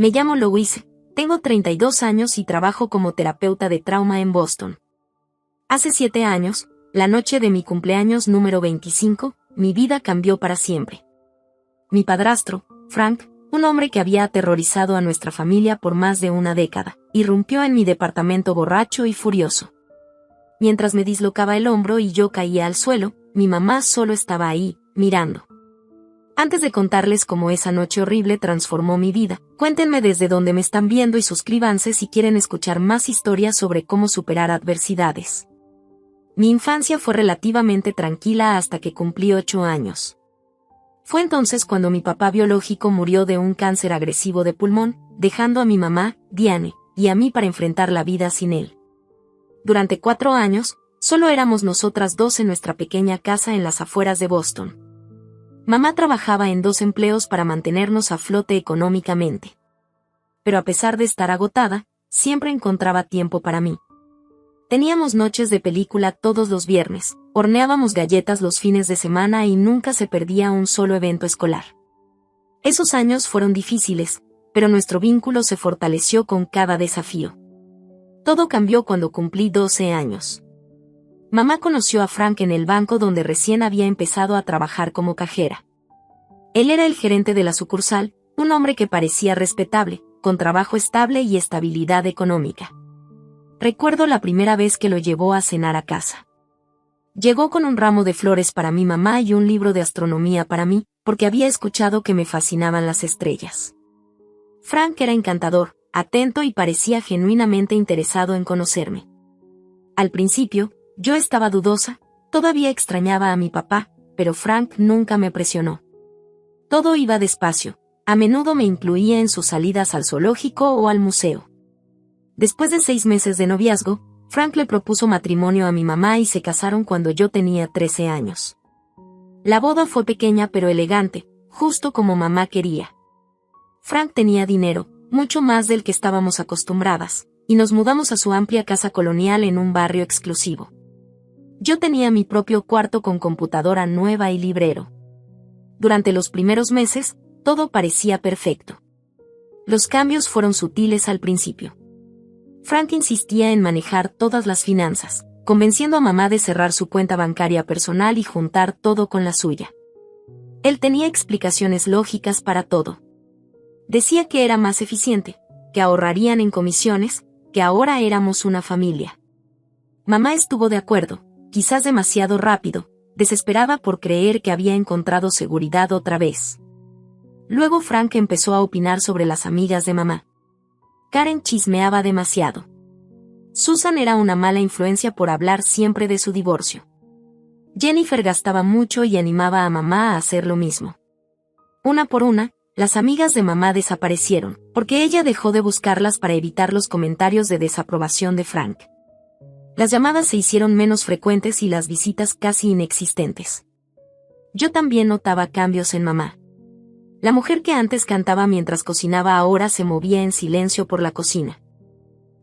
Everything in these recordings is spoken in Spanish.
Me llamo Louise, tengo 32 años y trabajo como terapeuta de trauma en Boston. Hace 7 años, la noche de mi cumpleaños número 25, mi vida cambió para siempre. Mi padrastro, Frank, un hombre que había aterrorizado a nuestra familia por más de una década, irrumpió en mi departamento borracho y furioso. Mientras me dislocaba el hombro y yo caía al suelo, mi mamá solo estaba ahí, mirando. Antes de contarles cómo esa noche horrible transformó mi vida, cuéntenme desde dónde me están viendo y suscríbanse si quieren escuchar más historias sobre cómo superar adversidades. Mi infancia fue relativamente tranquila hasta que cumplí 8 años. Fue entonces cuando mi papá biológico murió de un cáncer agresivo de pulmón, dejando a mi mamá, Diane, y a mí para enfrentar la vida sin él. Durante 4 años, solo éramos nosotras dos en nuestra pequeña casa en las afueras de Boston. Mamá trabajaba en 2 empleos para mantenernos a flote económicamente. Pero a pesar de estar agotada, siempre encontraba tiempo para mí. Teníamos noches de película todos los viernes, horneábamos galletas los fines de semana y nunca se perdía un solo evento escolar. Esos años fueron difíciles, pero nuestro vínculo se fortaleció con cada desafío. Todo cambió cuando cumplí 12 años. Mamá conoció a Frank en el banco donde recién había empezado a trabajar como cajera. Él era el gerente de la sucursal, un hombre que parecía respetable, con trabajo estable y estabilidad económica. Recuerdo la primera vez que lo llevó a cenar a casa. Llegó con un ramo de flores para mi mamá y un libro de astronomía para mí, porque había escuchado que me fascinaban las estrellas. Frank era encantador, atento y parecía genuinamente interesado en conocerme. Al principio, yo estaba dudosa, todavía extrañaba a mi papá, pero Frank nunca me presionó. Todo iba despacio, a menudo me incluía en sus salidas al zoológico o al museo. Después de 6 meses de noviazgo, Frank le propuso matrimonio a mi mamá y se casaron cuando yo tenía 13 años. La boda fue pequeña pero elegante, justo como mamá quería. Frank tenía dinero, mucho más del que estábamos acostumbradas, y nos mudamos a su amplia casa colonial en un barrio exclusivo. Yo tenía mi propio cuarto con computadora nueva y librero. Durante los primeros meses, todo parecía perfecto. Los cambios fueron sutiles al principio. Frank insistía en manejar todas las finanzas, convenciendo a mamá de cerrar su cuenta bancaria personal y juntar todo con la suya. Él tenía explicaciones lógicas para todo. Decía que era más eficiente, que ahorrarían en comisiones, que ahora éramos una familia. Mamá estuvo de acuerdo, quizás demasiado rápido, desesperada por creer que había encontrado seguridad otra vez. Luego Frank empezó a opinar sobre las amigas de mamá. Karen chismeaba demasiado. Susan era una mala influencia por hablar siempre de su divorcio. Jennifer gastaba mucho y animaba a mamá a hacer lo mismo. Una por una, las amigas de mamá desaparecieron, porque ella dejó de buscarlas para evitar los comentarios de desaprobación de Frank. Las llamadas se hicieron menos frecuentes y las visitas casi inexistentes. Yo también notaba cambios en mamá. La mujer que antes cantaba mientras cocinaba ahora se movía en silencio por la cocina.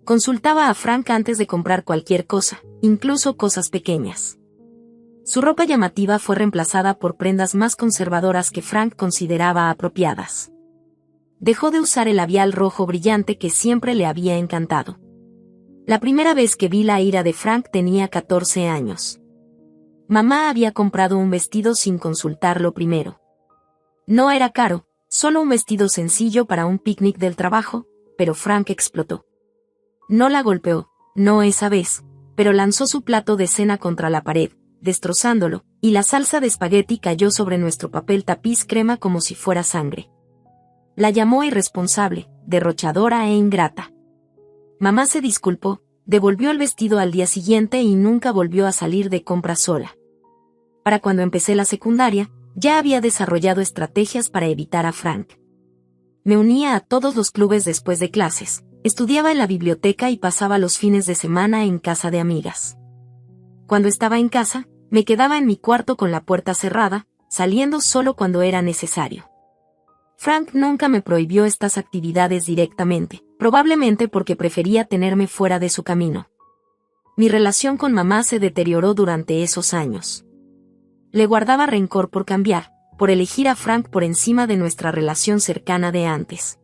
Consultaba a Frank antes de comprar cualquier cosa, incluso cosas pequeñas. Su ropa llamativa fue reemplazada por prendas más conservadoras que Frank consideraba apropiadas. Dejó de usar el labial rojo brillante que siempre le había encantado. La primera vez que vi la ira de Frank tenía 14 años. Mamá había comprado un vestido sin consultarlo primero. No era caro, solo un vestido sencillo para un picnic del trabajo, pero Frank explotó. No la golpeó, no esa vez, pero lanzó su plato de cena contra la pared, destrozándolo, y la salsa de espagueti cayó sobre nuestro papel tapiz crema como si fuera sangre. La llamó irresponsable, derrochadora e ingrata. Mamá se disculpó, devolvió el vestido al día siguiente y nunca volvió a salir de compras sola. Para cuando empecé la secundaria, ya había desarrollado estrategias para evitar a Frank. Me unía a todos los clubes después de clases, estudiaba en la biblioteca y pasaba los fines de semana en casa de amigas. Cuando estaba en casa, me quedaba en mi cuarto con la puerta cerrada, saliendo solo cuando era necesario. Frank nunca me prohibió estas actividades directamente, probablemente porque prefería tenerme fuera de su camino. Mi relación con mamá se deterioró durante esos años. Le guardaba rencor por cambiar, por elegir a Frank por encima de nuestra relación cercana de antes.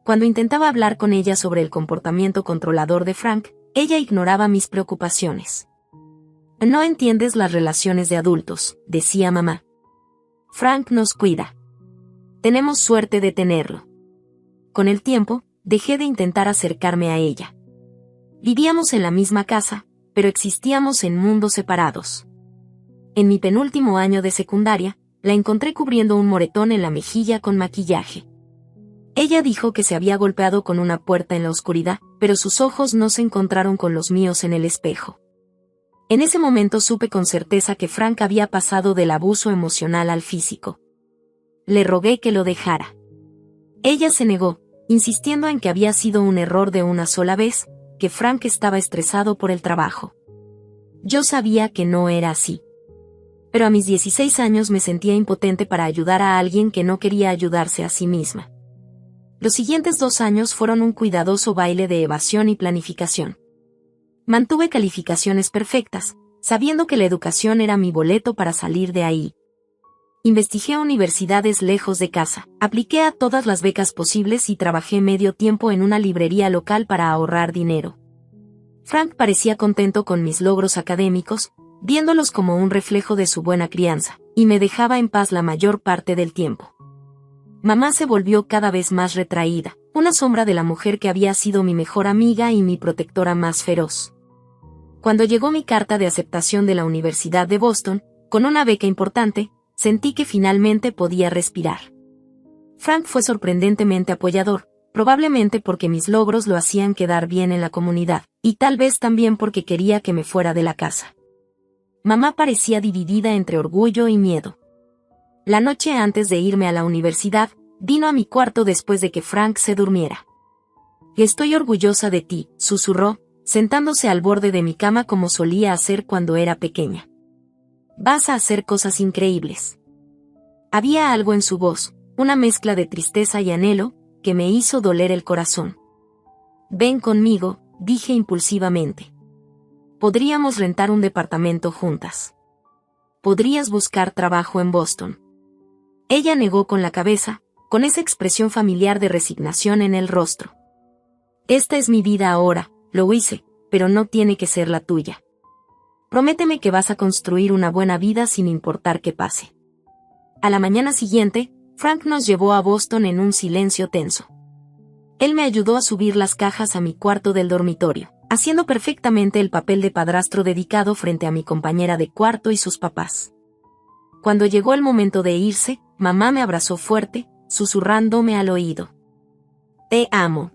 Cuando intentaba hablar con ella sobre el comportamiento controlador de Frank, ella ignoraba mis preocupaciones. No entiendes las relaciones de adultos, decía mamá. Frank nos cuida. Tenemos suerte de tenerlo. Con el tiempo, dejé de intentar acercarme a ella. Vivíamos en la misma casa, pero existíamos en mundos separados. En mi penúltimo año de secundaria, la encontré cubriendo un moretón en la mejilla con maquillaje. Ella dijo que se había golpeado con una puerta en la oscuridad, pero sus ojos no se encontraron con los míos en el espejo. En ese momento supe con certeza que Frank había pasado del abuso emocional al físico. Le rogué que lo dejara. Ella se negó, insistiendo en que había sido un error de una sola vez, que Frank estaba estresado por el trabajo. Yo sabía que no era así. Pero a mis 16 años me sentía impotente para ayudar a alguien que no quería ayudarse a sí misma. Los siguientes 2 años fueron un cuidadoso baile de evasión y planificación. Mantuve calificaciones perfectas, sabiendo que la educación era mi boleto para salir de ahí. Investigué universidades lejos de casa, apliqué a todas las becas posibles y trabajé medio tiempo en una librería local para ahorrar dinero. Frank parecía contento con mis logros académicos, viéndolos como un reflejo de su buena crianza, y me dejaba en paz la mayor parte del tiempo. Mamá se volvió cada vez más retraída, una sombra de la mujer que había sido mi mejor amiga y mi protectora más feroz. Cuando llegó mi carta de aceptación de la Universidad de Boston, con una beca importante, sentí que finalmente podía respirar. Frank fue sorprendentemente apoyador, probablemente porque mis logros lo hacían quedar bien en la comunidad, y tal vez también porque quería que me fuera de la casa. Mamá parecía dividida entre orgullo y miedo. La noche antes de irme a la universidad, vino a mi cuarto después de que Frank se durmiera. «Estoy orgullosa de ti», susurró, sentándose al borde de mi cama como solía hacer cuando era pequeña. «Vas a hacer cosas increíbles». Había algo en su voz, una mezcla de tristeza y anhelo, que me hizo doler el corazón. «Ven conmigo», dije impulsivamente. «Podríamos rentar un departamento juntas. Podrías buscar trabajo en Boston». Ella negó con la cabeza, con esa expresión familiar de resignación en el rostro. «Esta es mi vida ahora», lo hice, «pero no tiene que ser la tuya. Prométeme que vas a construir una buena vida sin importar qué pase». A la mañana siguiente, Frank nos llevó a Boston en un silencio tenso. Él me ayudó a subir las cajas a mi cuarto del dormitorio, haciendo perfectamente el papel de padrastro dedicado frente a mi compañera de cuarto y sus papás. Cuando llegó el momento de irse, mamá me abrazó fuerte, susurrándome al oído. «Te amo».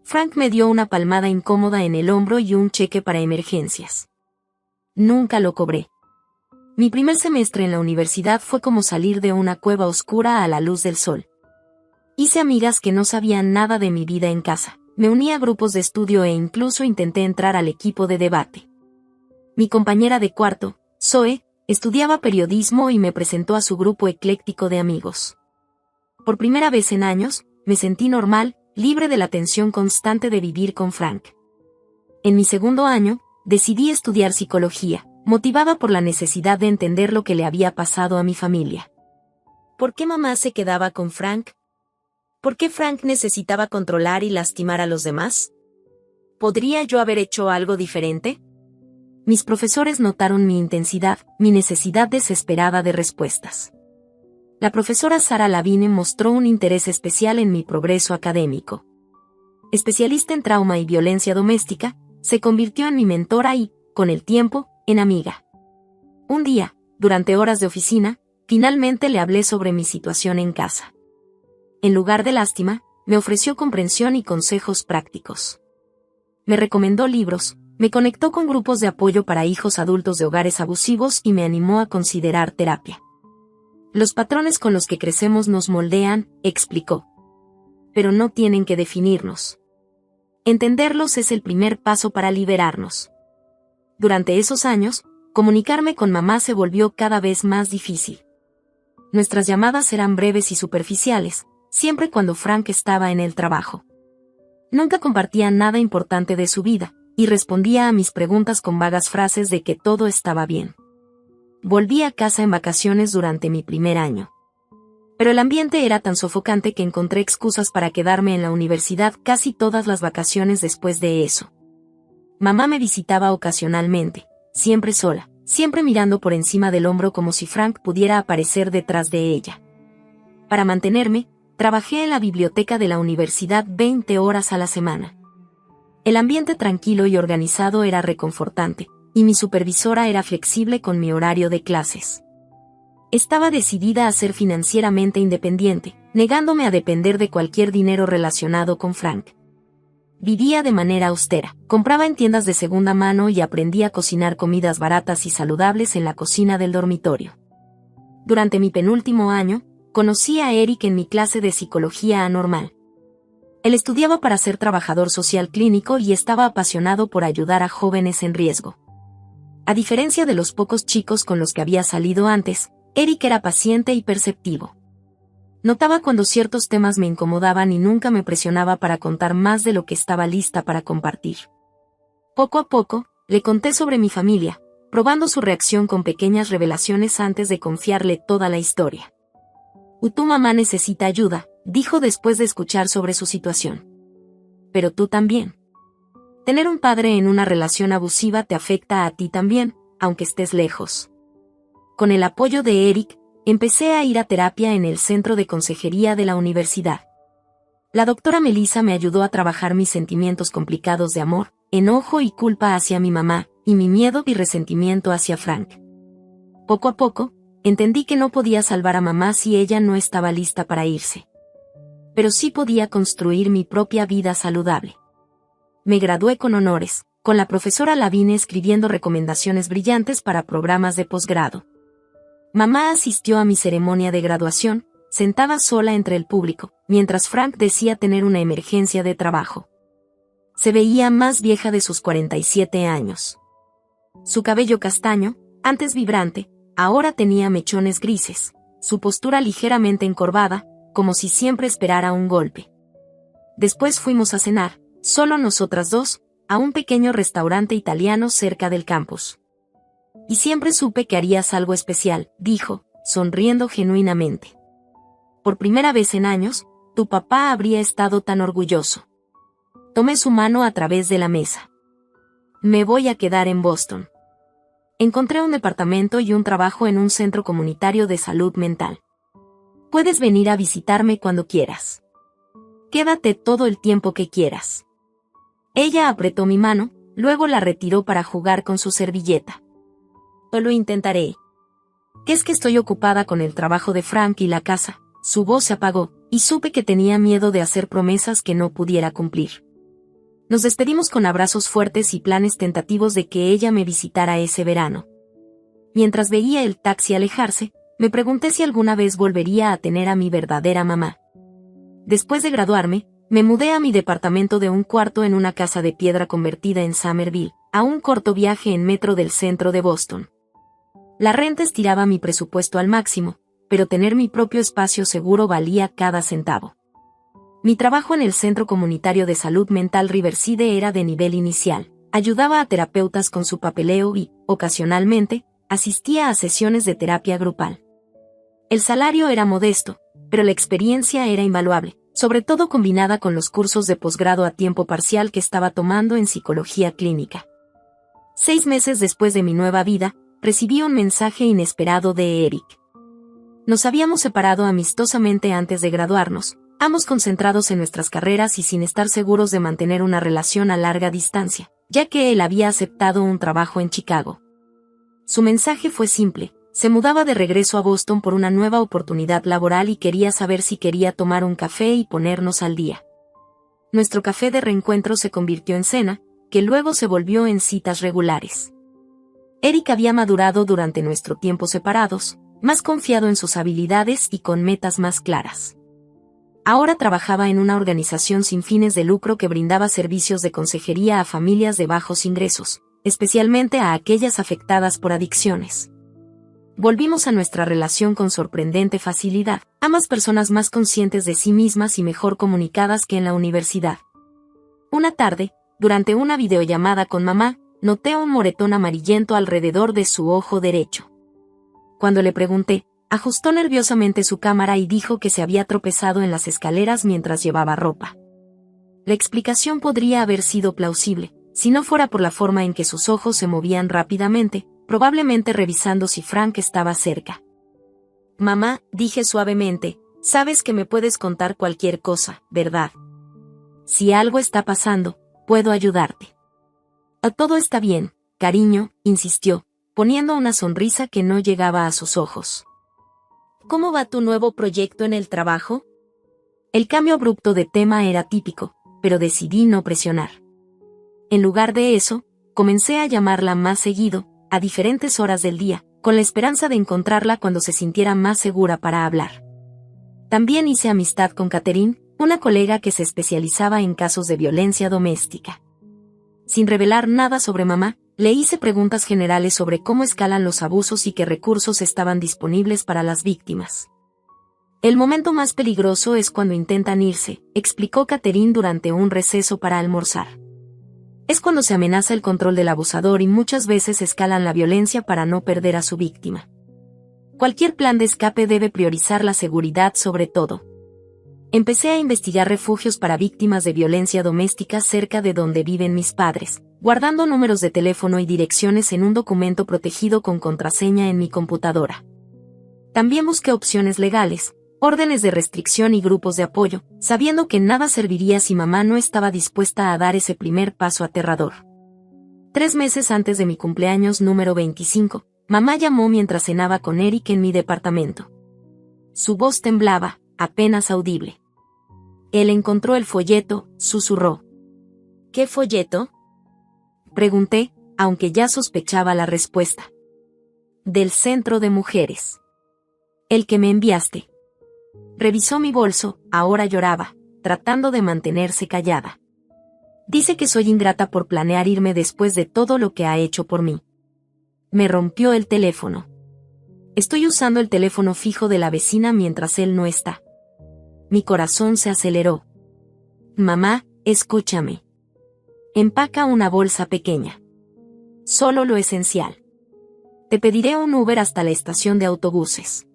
Frank me dio una palmada incómoda en el hombro y un cheque para emergencias. Nunca lo cobré. Mi primer semestre en la universidad fue como salir de una cueva oscura a la luz del sol. Hice amigas que no sabían nada de mi vida en casa, me uní a grupos de estudio e incluso intenté entrar al equipo de debate. Mi compañera de cuarto, Zoe, estudiaba periodismo y me presentó a su grupo ecléctico de amigos. Por primera vez en años, me sentí normal, libre de la tensión constante de vivir con Frank. En mi segundo año, decidí estudiar psicología, motivada por la necesidad de entender lo que le había pasado a mi familia. ¿Por qué mamá se quedaba con Frank? ¿Por qué Frank necesitaba controlar y lastimar a los demás? ¿Podría yo haber hecho algo diferente? Mis profesores notaron mi intensidad, mi necesidad desesperada de respuestas. La profesora Sara Lavine mostró un interés especial en mi progreso académico. Especialista en trauma y violencia doméstica, se convirtió en mi mentora y, con el tiempo, en amiga. Un día, durante horas de oficina, finalmente le hablé sobre mi situación en casa. En lugar de lástima, me ofreció comprensión y consejos prácticos. Me recomendó libros, me conectó con grupos de apoyo para hijos adultos de hogares abusivos y me animó a considerar terapia. Los patrones con los que crecemos nos moldean, explicó. Pero no tienen que definirnos. Entenderlos es el primer paso para liberarnos. Durante esos años, comunicarme con mamá se volvió cada vez más difícil. Nuestras llamadas eran breves y superficiales, siempre cuando Frank estaba en el trabajo. Nunca compartía nada importante de su vida, y respondía a mis preguntas con vagas frases de que todo estaba bien. Volví a casa en vacaciones durante mi primer año. Pero el ambiente era tan sofocante que encontré excusas para quedarme en la universidad casi todas las vacaciones después de eso. Mamá me visitaba ocasionalmente, siempre sola, siempre mirando por encima del hombro como si Frank pudiera aparecer detrás de ella. Para mantenerme, trabajé en la biblioteca de la universidad 20 horas a la semana. El ambiente tranquilo y organizado era reconfortante, y mi supervisora era flexible con mi horario de clases. Estaba decidida a ser financieramente independiente, negándome a depender de cualquier dinero relacionado con Frank. Vivía de manera austera, compraba en tiendas de segunda mano y aprendí a cocinar comidas baratas y saludables en la cocina del dormitorio. Durante mi penúltimo año, conocí a Eric en mi clase de psicología anormal. Él estudiaba para ser trabajador social clínico y estaba apasionado por ayudar a jóvenes en riesgo. A diferencia de los pocos chicos con los que había salido antes, Eric era paciente y perceptivo. Notaba cuando ciertos temas me incomodaban y nunca me presionaba para contar más de lo que estaba lista para compartir. Poco a poco, le conté sobre mi familia, probando su reacción con pequeñas revelaciones antes de confiarle toda la historia. Tu mamá necesita ayuda, dijo después de escuchar sobre su situación. Pero tú también. Tener un padre en una relación abusiva te afecta a ti también, aunque estés lejos. Con el apoyo de Eric, empecé a ir a terapia en el centro de consejería de la universidad. La doctora Melissa me ayudó a trabajar mis sentimientos complicados de amor, enojo y culpa hacia mi mamá, y mi miedo y resentimiento hacia Frank. Poco a poco, entendí que no podía salvar a mamá si ella no estaba lista para irse. Pero sí podía construir mi propia vida saludable. Me gradué con honores, con la profesora Lavigne escribiendo recomendaciones brillantes para programas de posgrado. Mamá asistió a mi ceremonia de graduación, sentada sola entre el público, mientras Frank decía tener una emergencia de trabajo. Se veía más vieja de sus 47 años. Su cabello castaño, antes vibrante, ahora tenía mechones grises, su postura ligeramente encorvada, como si siempre esperara un golpe. Después fuimos a cenar, solo nosotras dos, a un pequeño restaurante italiano cerca del campus. Y siempre supe que harías algo especial, dijo, sonriendo genuinamente. Por primera vez en años, tu papá habría estado tan orgulloso. Tomé su mano a través de la mesa. Me voy a quedar en Boston. Encontré un departamento y un trabajo en un centro comunitario de salud mental. Puedes venir a visitarme cuando quieras. Quédate todo el tiempo que quieras. Ella apretó mi mano, luego la retiró para jugar con su servilleta. Lo intentaré. ¿Qué es que estoy ocupada con el trabajo de Frank y la casa? Su voz se apagó, y supe que tenía miedo de hacer promesas que no pudiera cumplir. Nos despedimos con abrazos fuertes y planes tentativos de que ella me visitara ese verano. Mientras veía el taxi alejarse, me pregunté si alguna vez volvería a tener a mi verdadera mamá. Después de graduarme, me mudé a mi departamento de un cuarto en una casa de piedra convertida en Somerville, a un corto viaje en metro del centro de Boston. La renta estiraba mi presupuesto al máximo, pero tener mi propio espacio seguro valía cada centavo. Mi trabajo en el Centro Comunitario de Salud Mental Riverside era de nivel inicial. Ayudaba a terapeutas con su papeleo y, ocasionalmente, asistía a sesiones de terapia grupal. El salario era modesto, pero la experiencia era invaluable, sobre todo combinada con los cursos de posgrado a tiempo parcial que estaba tomando en psicología clínica. 6 meses después de mi nueva vida, recibí un mensaje inesperado de Eric. Nos habíamos separado amistosamente antes de graduarnos, ambos concentrados en nuestras carreras y sin estar seguros de mantener una relación a larga distancia, ya que él había aceptado un trabajo en Chicago. Su mensaje fue simple: se mudaba de regreso a Boston por una nueva oportunidad laboral y quería saber si quería tomar un café y ponernos al día. Nuestro café de reencuentro se convirtió en cena, que luego se volvió en citas regulares. Eric había madurado durante nuestro tiempo separados, más confiado en sus habilidades y con metas más claras. Ahora trabajaba en una organización sin fines de lucro que brindaba servicios de consejería a familias de bajos ingresos, especialmente a aquellas afectadas por adicciones. Volvimos a nuestra relación con sorprendente facilidad, ambas personas más conscientes de sí mismas y mejor comunicadas que en la universidad. Una tarde, durante una videollamada con mamá, noté un moretón amarillento alrededor de su ojo derecho. Cuando le pregunté, Ajustó nerviosamente su cámara y dijo que se había tropezado en las escaleras mientras llevaba ropa. La explicación podría haber sido plausible, si no fuera por la forma en que sus ojos se movían rápidamente, probablemente revisando si Frank estaba cerca. Mamá, dije suavemente, sabes que me puedes contar cualquier cosa, ¿verdad? Si algo está pasando, puedo ayudarte. Todo está bien, cariño, insistió, poniendo una sonrisa que no llegaba a sus ojos. ¿Cómo va tu nuevo proyecto en el trabajo? El cambio abrupto de tema era típico, pero decidí no presionar. En lugar de eso, comencé a llamarla más seguido, a diferentes horas del día, con la esperanza de encontrarla cuando se sintiera más segura para hablar. También hice amistad con Catherine, una colega que se especializaba en casos de violencia doméstica. Sin revelar nada sobre mamá, le hice preguntas generales sobre cómo escalan los abusos y qué recursos estaban disponibles para las víctimas. El momento más peligroso es cuando intentan irse, explicó Catherine durante un receso para almorzar. Es cuando se amenaza el control del abusador y muchas veces escalan la violencia para no perder a su víctima. Cualquier plan de escape debe priorizar la seguridad sobre todo. Empecé a investigar refugios para víctimas de violencia doméstica cerca de donde viven mis padres, guardando números de teléfono y direcciones en un documento protegido con contraseña en mi computadora. También busqué opciones legales, órdenes de restricción y grupos de apoyo, sabiendo que nada serviría si mamá no estaba dispuesta a dar ese primer paso aterrador. 3 meses antes de mi cumpleaños número 25, mamá llamó mientras cenaba con Eric en mi departamento. Su voz temblaba, apenas audible. Él encontró el folleto, susurró. ¿Qué folleto? Pregunté, aunque ya sospechaba la respuesta. Del Centro de Mujeres. El que me enviaste. Revisó mi bolso, ahora lloraba, tratando de mantenerse callada. Dice que soy ingrata por planear irme después de todo lo que ha hecho por mí. Me rompió el teléfono. Estoy usando el teléfono fijo de la vecina mientras él no está. Mi corazón se aceleró. Mamá, escúchame. Empaca una bolsa pequeña. Solo lo esencial. Te pediré un Uber hasta la estación de autobuses.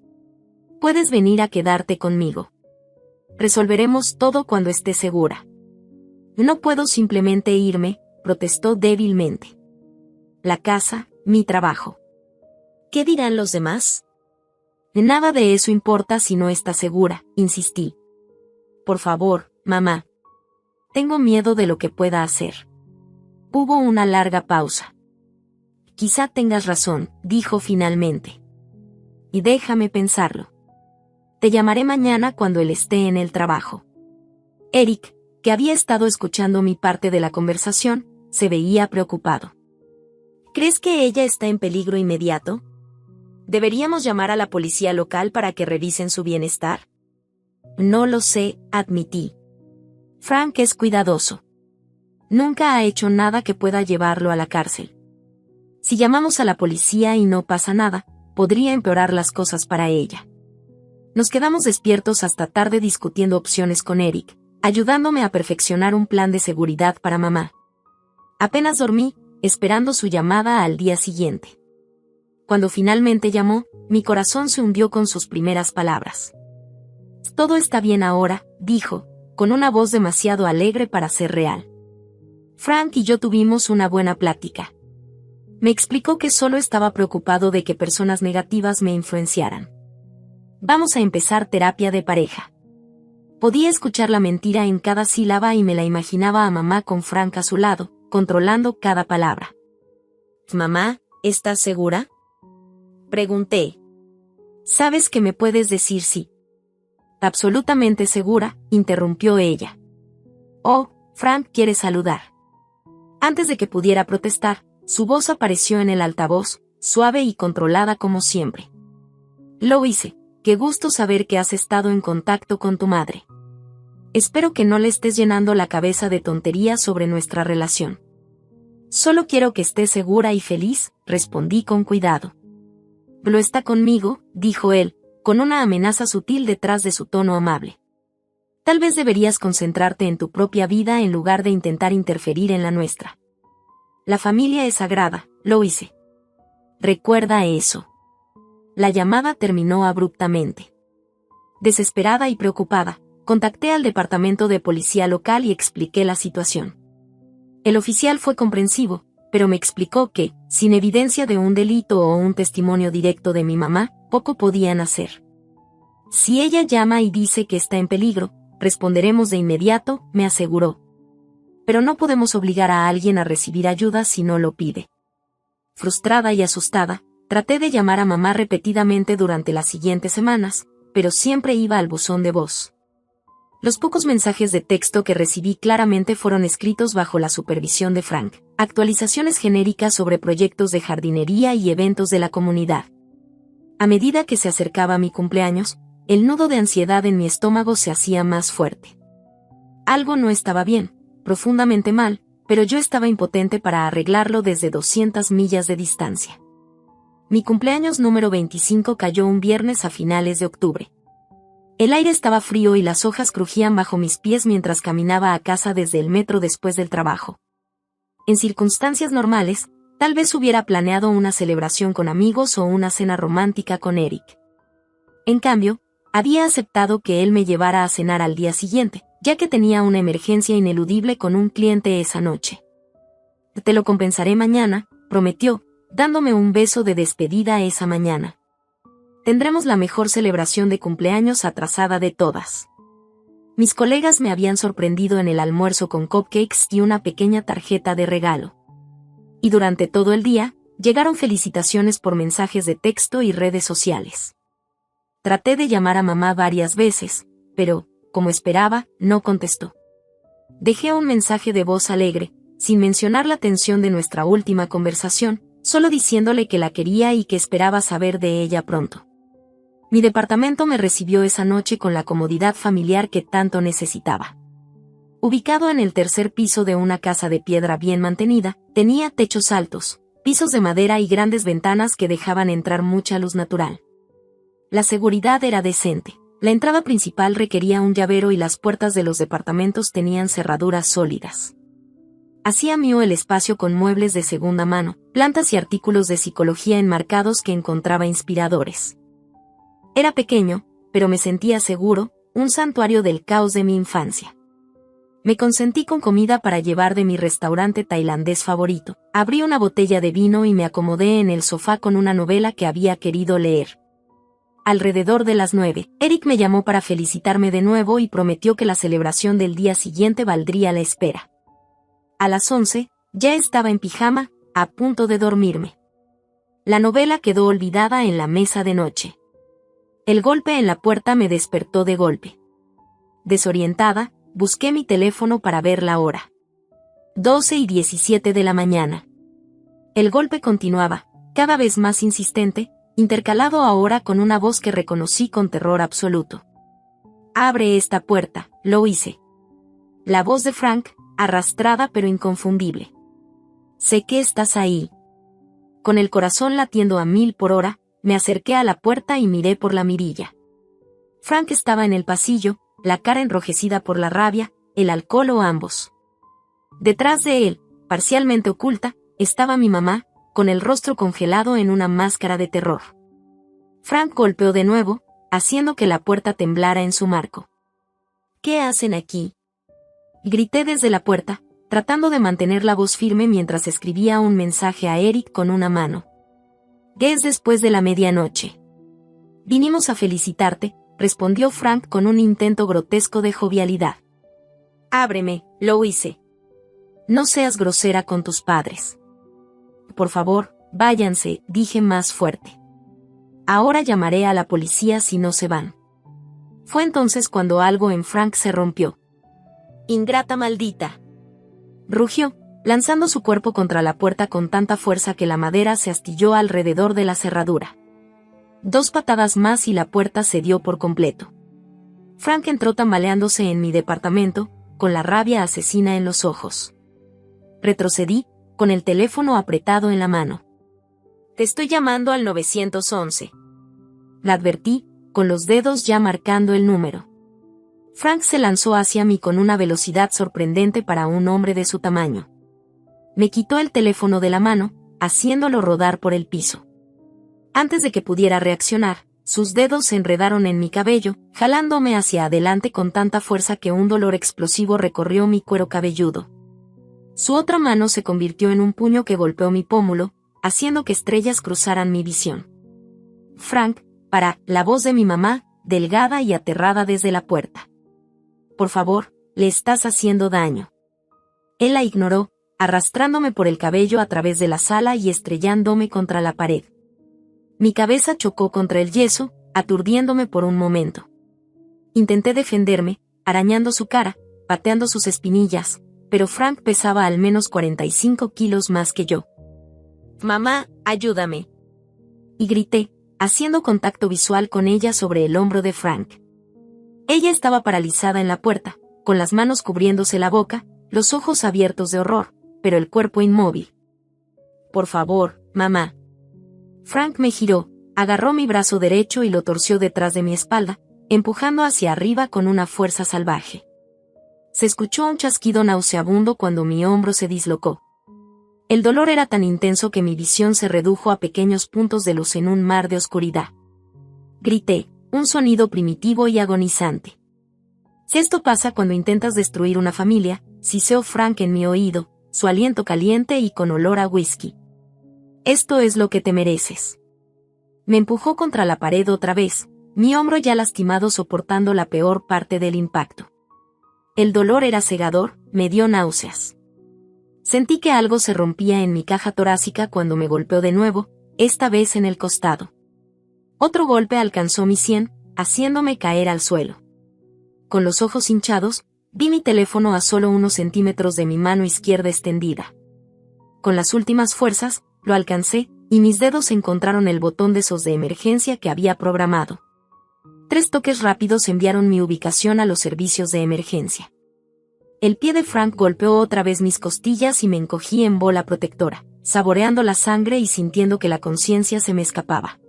Puedes venir a quedarte conmigo. Resolveremos todo cuando esté segura. No puedo simplemente irme, protestó débilmente. La casa, mi trabajo. ¿Qué dirán los demás? Nada de eso importa si no estás segura, insistí. Por favor, mamá. Tengo miedo de lo que pueda hacer. Hubo una larga pausa. Quizá tengas razón, dijo finalmente. Y déjame pensarlo. Te llamaré mañana cuando él esté en el trabajo. Eric, que había estado escuchando mi parte de la conversación, se veía preocupado. ¿Crees que ella está en peligro inmediato? ¿Deberíamos llamar a la policía local para que revisen su bienestar? No lo sé, admití. Frank es cuidadoso. Nunca ha hecho nada que pueda llevarlo a la cárcel. Si llamamos a la policía y no pasa nada, podría empeorar las cosas para ella. Nos quedamos despiertos hasta tarde discutiendo opciones con Eric, ayudándome a perfeccionar un plan de seguridad para mamá. Apenas dormí, esperando su llamada al día siguiente. Cuando finalmente llamó, mi corazón se hundió con sus primeras palabras. Todo está bien ahora, dijo, con una voz demasiado alegre para ser real. Frank y yo tuvimos una buena plática. Me explicó que solo estaba preocupado de que personas negativas me influenciaran. Vamos a empezar terapia de pareja. Podía escuchar la mentira en cada sílaba y me la imaginaba a mamá con Frank a su lado, controlando cada palabra. Mamá, ¿estás segura? Pregunté. Sabes que me puedes decir sí. Absolutamente segura, interrumpió ella. Oh, Frank quiere saludar. Antes de que pudiera protestar, su voz apareció en el altavoz, suave y controlada como siempre. Lo hice. Qué gusto saber que has estado en contacto con tu madre. Espero que no le estés llenando la cabeza de tonterías sobre nuestra relación. Solo quiero que estés segura y feliz, respondí con cuidado. Lo está conmigo, dijo él, con una amenaza sutil detrás de su tono amable. Tal vez deberías concentrarte en tu propia vida en lugar de intentar interferir en la nuestra. La familia es sagrada, lo hice. Recuerda eso. la llamada terminó abruptamente. Desesperada y preocupada, contacté al departamento de policía local y expliqué la situación. El oficial fue comprensivo, pero me explicó que, sin evidencia de un delito o un testimonio directo de mi mamá, poco podían hacer. Si ella llama y dice que está en peligro, responderemos de inmediato, me aseguró. Pero no podemos obligar a alguien a recibir ayuda si no lo pide. Frustrada y asustada, traté de llamar a mamá repetidamente durante las siguientes semanas, pero siempre iba al buzón de voz. Los pocos mensajes de texto que recibí claramente fueron escritos bajo la supervisión de Frank, actualizaciones genéricas sobre proyectos de jardinería y eventos de la comunidad. A medida que se acercaba mi cumpleaños, el nudo de ansiedad en mi estómago se hacía más fuerte. Algo no estaba bien, profundamente mal, pero yo estaba impotente para arreglarlo desde 200 millas de distancia. Mi cumpleaños número 25 cayó un viernes a finales de octubre. El aire estaba frío y las hojas crujían bajo mis pies mientras caminaba a casa desde el metro después del trabajo. En circunstancias normales, tal vez hubiera planeado una celebración con amigos o una cena romántica con Eric. En cambio, había aceptado que él me llevara a cenar al día siguiente, ya que tenía una emergencia ineludible con un cliente esa noche. Te lo compensaré mañana, prometió, dándome un beso de despedida esa mañana. Tendremos la mejor celebración de cumpleaños atrasada de todas. Mis colegas me habían sorprendido en el almuerzo con cupcakes y una pequeña tarjeta de regalo. Y durante todo el día, llegaron felicitaciones por mensajes de texto y redes sociales. Traté de llamar a mamá varias veces, pero, como esperaba, no contestó. Dejé un mensaje de voz alegre, sin mencionar la tensión de nuestra última conversación, solo diciéndole que la quería y que esperaba saber de ella pronto. Mi departamento me recibió esa noche con la comodidad familiar que tanto necesitaba. Ubicado en el tercer piso de una casa de piedra bien mantenida, tenía techos altos, pisos de madera y grandes ventanas que dejaban entrar mucha luz natural. La seguridad era decente. La entrada principal requería un llavero y las puertas de los departamentos tenían cerraduras sólidas. Hacía mío el espacio con muebles de segunda mano, plantas y artículos de psicología enmarcados que encontraba inspiradores. Era pequeño, pero me sentía seguro, un santuario del caos de mi infancia. Me consentí con comida para llevar de mi restaurante tailandés favorito. Abrí una botella de vino y me acomodé en el sofá con una novela que había querido leer. Alrededor de las 9, Eric me llamó para felicitarme de nuevo y prometió que la celebración del día siguiente valdría la espera. A las 11, ya estaba en pijama, a punto de dormirme. La novela quedó olvidada en la mesa de noche. El golpe en la puerta me despertó de golpe. Desorientada, busqué mi teléfono para ver la hora. 12:17 de la mañana. El golpe continuaba, cada vez más insistente, intercalado ahora con una voz que reconocí con terror absoluto. «Abre esta puerta», lo hice. La voz de Frank, arrastrada pero inconfundible. «Sé que estás ahí». Con el corazón latiendo a 1000 por hora, me acerqué a la puerta y miré por la mirilla. Frank estaba en el pasillo, la cara enrojecida por la rabia, el alcohol o ambos. Detrás de él, parcialmente oculta, estaba mi mamá, con el rostro congelado en una máscara de terror. Frank golpeó de nuevo, haciendo que la puerta temblara en su marco. «¿Qué hacen aquí?», grité desde la puerta, tratando de mantener la voz firme mientras escribía un mensaje a Eric con una mano. «Es después de la medianoche». «Vinimos a felicitarte», respondió Frank con un intento grotesco de jovialidad. «Ábreme», lo hice. «No seas grosera con tus padres». «Por favor, váyanse», dije más fuerte. «Ahora llamaré a la policía si no se van». Fue entonces cuando algo en Frank se rompió. «Ingrata maldita», rugió, lanzando su cuerpo contra la puerta con tanta fuerza que la madera se astilló alrededor de la cerradura. 2 patadas más y la puerta cedió por completo. Frank entró tambaleándose en mi departamento, con la rabia asesina en los ojos. Retrocedí, con el teléfono apretado en la mano. «Te estoy llamando al 911. La advertí, con los dedos ya marcando el número. Frank se lanzó hacia mí con una velocidad sorprendente para un hombre de su tamaño. Me quitó el teléfono de la mano, haciéndolo rodar por el piso. Antes de que pudiera reaccionar, sus dedos se enredaron en mi cabello, jalándome hacia adelante con tanta fuerza que un dolor explosivo recorrió mi cuero cabelludo. Su otra mano se convirtió en un puño que golpeó mi pómulo, haciendo que estrellas cruzaran mi visión. Frank, para, la voz de mi mamá, delgada y aterrada desde la puerta. Por favor, le estás haciendo daño. Él la ignoró, arrastrándome por el cabello a través de la sala y estrellándome contra la pared. Mi cabeza chocó contra el yeso, aturdiéndome por un momento. Intenté defenderme, arañando su cara, pateando sus espinillas, pero Frank pesaba al menos 45 kilos más que yo. «Mamá, ayúdame», y grité, haciendo contacto visual con ella sobre el hombro de Frank. Ella estaba paralizada en la puerta, con las manos cubriéndose la boca, los ojos abiertos de horror, pero el cuerpo inmóvil. «Por favor, mamá». Frank me giró, agarró mi brazo derecho y lo torció detrás de mi espalda, empujando hacia arriba con una fuerza salvaje. Se escuchó un chasquido nauseabundo cuando mi hombro se dislocó. El dolor era tan intenso que mi visión se redujo a pequeños puntos de luz en un mar de oscuridad. Grité, un sonido primitivo y agonizante. Si esto pasa cuando intentas destruir una familia, siseó Frank en mi oído, su aliento caliente y con olor a whisky. Esto es lo que te mereces. Me empujó contra la pared otra vez, mi hombro ya lastimado soportando la peor parte del impacto. El dolor era cegador, me dio náuseas. Sentí que algo se rompía en mi caja torácica cuando me golpeó de nuevo, esta vez en el costado. Otro golpe alcanzó mi sien, haciéndome caer al suelo. Con los ojos hinchados, vi mi teléfono a solo unos centímetros de mi mano izquierda extendida. Con las últimas fuerzas, lo alcancé, y mis dedos encontraron el botón de SOS de emergencia que había programado. 3 toques rápidos enviaron mi ubicación a los servicios de emergencia. El pie de Frank golpeó otra vez mis costillas y me encogí en bola protectora, saboreando la sangre y sintiendo que la conciencia se me escapaba.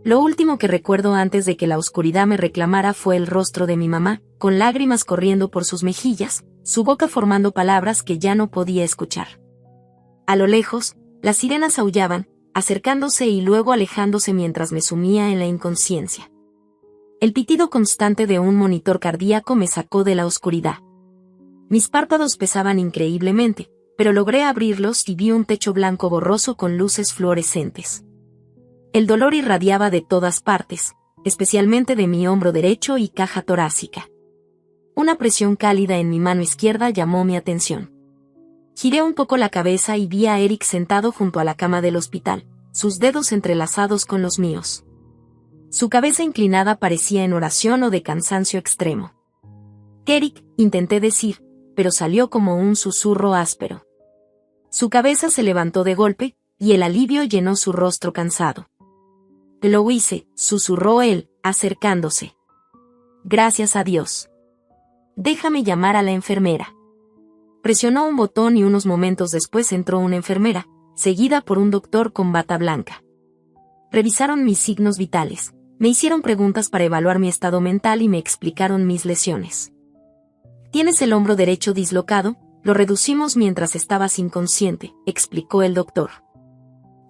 Lo último que recuerdo antes de que la oscuridad me reclamara fue el rostro de mi mamá, con lágrimas corriendo por sus mejillas, su boca formando palabras que ya no podía escuchar. A lo lejos, las sirenas aullaban, acercándose y luego alejándose mientras me sumía en la inconsciencia. El pitido constante de un monitor cardíaco me sacó de la oscuridad. Mis párpados pesaban increíblemente, pero logré abrirlos y vi un techo blanco borroso con luces fluorescentes. El dolor irradiaba de todas partes, especialmente de mi hombro derecho y caja torácica. Una presión cálida en mi mano izquierda llamó mi atención. Giré un poco la cabeza y vi a Eric sentado junto a la cama del hospital, sus dedos entrelazados con los míos. Su cabeza inclinada parecía en oración o de cansancio extremo. «Eric», intenté decir, pero salió como un susurro áspero. Su cabeza se levantó de golpe, y el alivio llenó su rostro cansado. «Lo hice», susurró él, acercándose. «Gracias a Dios. Déjame llamar a la enfermera». Presionó un botón y unos momentos después entró una enfermera, seguida por un doctor con bata blanca. Revisaron mis signos vitales, me hicieron preguntas para evaluar mi estado mental y me explicaron mis lesiones. «Tienes el hombro derecho dislocado, lo reducimos mientras estabas inconsciente», explicó el doctor.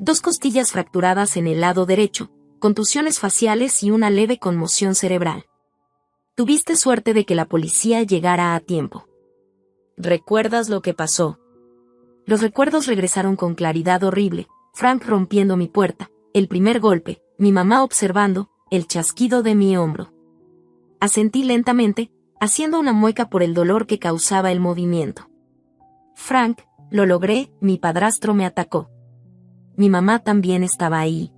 2 costillas fracturadas en el lado derecho, contusiones faciales y una leve conmoción cerebral. Tuviste suerte de que la policía llegara a tiempo. ¿Recuerdas lo que pasó? Los recuerdos regresaron con claridad horrible, Frank rompiendo mi puerta, el primer golpe, mi mamá observando, el chasquido de mi hombro. Asentí lentamente, haciendo una mueca por el dolor que causaba el movimiento. «Frank, lo logré», mi padrastro me atacó. Mi mamá también estaba ahí.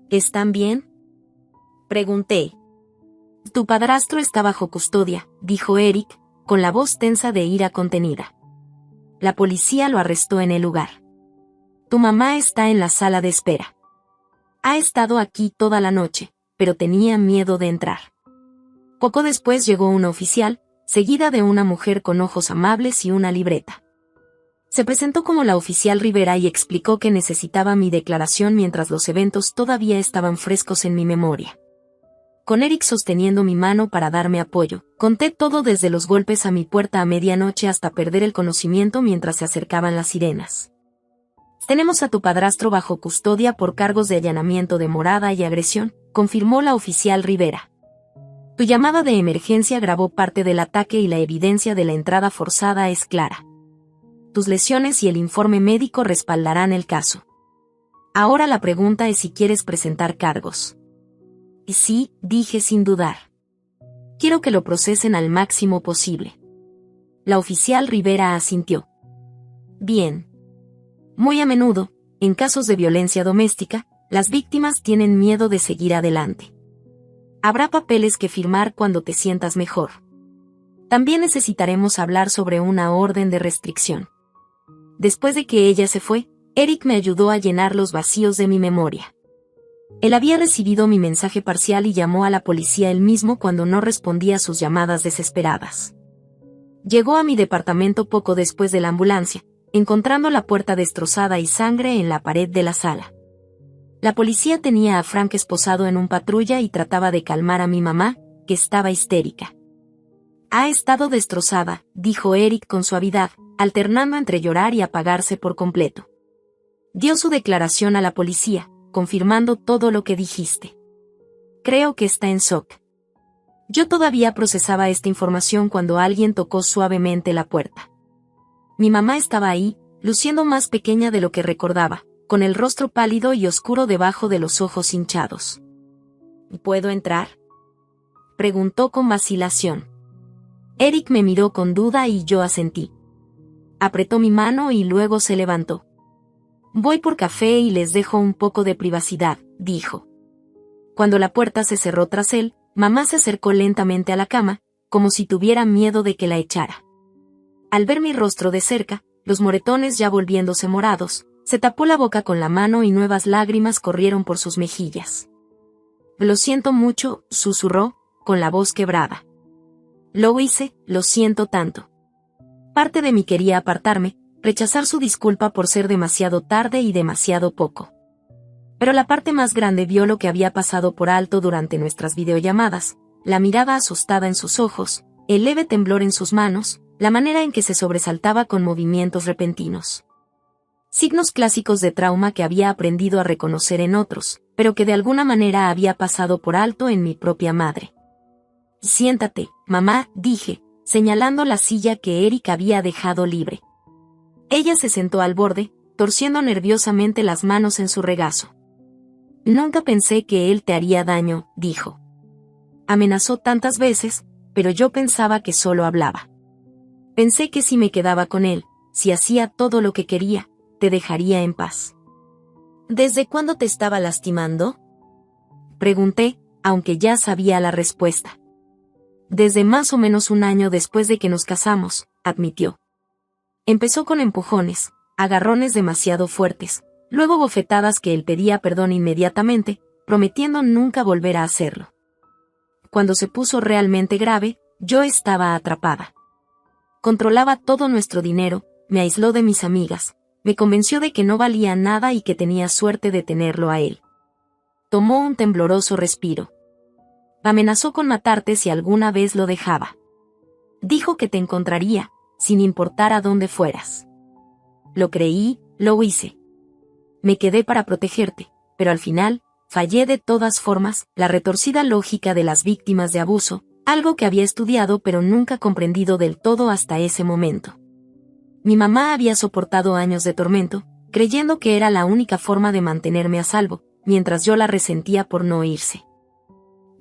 «¿Están bien?», pregunté. «Tu padrastro está bajo custodia», dijo Eric, con la voz tensa de ira contenida. «La policía lo arrestó en el lugar. Tu mamá está en la sala de espera. Ha estado aquí toda la noche, pero tenía miedo de entrar». Poco después llegó una oficial, seguida de una mujer con ojos amables y una libreta. Se presentó como la oficial Rivera y explicó que necesitaba mi declaración mientras los eventos todavía estaban frescos en mi memoria. Con Eric sosteniendo mi mano para darme apoyo, conté todo desde los golpes a mi puerta a medianoche hasta perder el conocimiento mientras se acercaban las sirenas. Tenemos a tu padrastro bajo custodia por cargos de allanamiento de morada y agresión, confirmó la oficial Rivera. Tu llamada de emergencia grabó parte del ataque y la evidencia de la entrada forzada es clara. Tus lesiones y el informe médico respaldarán el caso. Ahora la pregunta es si quieres presentar cargos. Sí, dije sin dudar. Quiero que lo procesen al máximo posible. La oficial Rivera asintió. Bien. Muy a menudo, en casos de violencia doméstica, las víctimas tienen miedo de seguir adelante. Habrá papeles que firmar cuando te sientas mejor. También necesitaremos hablar sobre una orden de restricción. Después de que ella se fue, Eric me ayudó a llenar los vacíos de mi memoria. Él había recibido mi mensaje parcial y llamó a la policía él mismo cuando no respondía a sus llamadas desesperadas. Llegó a mi departamento poco después de la ambulancia, encontrando la puerta destrozada y sangre en la pared de la sala. La policía tenía a Frank esposado en un patrulla y trataba de calmar a mi mamá, que estaba histérica. Ha estado destrozada, dijo Eric con suavidad, alternando entre llorar y apagarse por completo. Dio su declaración a la policía, confirmando todo lo que dijiste. Creo que está en shock. Yo todavía procesaba esta información cuando alguien tocó suavemente la puerta. Mi mamá estaba ahí, luciendo más pequeña de lo que recordaba, con el rostro pálido y oscuro debajo de los ojos hinchados. ¿Puedo entrar?, preguntó con vacilación. Eric me miró con duda y yo asentí. Apretó mi mano y luego se levantó. Voy por café y les dejo un poco de privacidad, dijo. Cuando la puerta se cerró tras él, mamá se acercó lentamente a la cama, como si tuviera miedo de que la echara. Al ver mi rostro de cerca, los moretones ya volviéndose morados, se tapó la boca con la mano y nuevas lágrimas corrieron por sus mejillas. Lo siento mucho, susurró, con la voz quebrada. Lo hice, lo siento tanto. Parte de mí quería apartarme, rechazar su disculpa por ser demasiado tarde y demasiado poco. Pero la parte más grande vio lo que había pasado por alto durante nuestras videollamadas, la mirada asustada en sus ojos, el leve temblor en sus manos, la manera en que se sobresaltaba con movimientos repentinos. Signos clásicos de trauma que había aprendido a reconocer en otros, pero que de alguna manera había pasado por alto en mi propia madre. Siéntate, mamá, dije, señalando la silla que Eric había dejado libre. Ella se sentó al borde, torciendo nerviosamente las manos en su regazo. Nunca pensé que él te haría daño, dijo. Amenazó tantas veces, pero yo pensaba que solo hablaba. Pensé que si me quedaba con él, si hacía todo lo que quería, te dejaría en paz. ¿Desde cuándo te estaba lastimando?, pregunté, aunque ya sabía la respuesta. Desde más o menos un año después de que nos casamos, admitió. Empezó con empujones, agarrones demasiado fuertes, luego bofetadas que él pedía perdón inmediatamente, prometiendo nunca volver a hacerlo. Cuando se puso realmente grave, yo estaba atrapada. Controlaba todo nuestro dinero, me aisló de mis amigas, me convenció de que no valía nada y que tenía suerte de tenerlo a él. Tomó un tembloroso respiro. Amenazó con matarte si alguna vez lo dejaba. Dijo que te encontraría, sin importar a dónde fueras. Lo creí, lo hice. Me quedé para protegerte, pero al final, fallé de todas formas, la retorcida lógica de las víctimas de abuso, algo que había estudiado pero nunca comprendido del todo hasta ese momento. Mi mamá había soportado años de tormento, creyendo que era la única forma de mantenerme a salvo, mientras yo la resentía por no irse.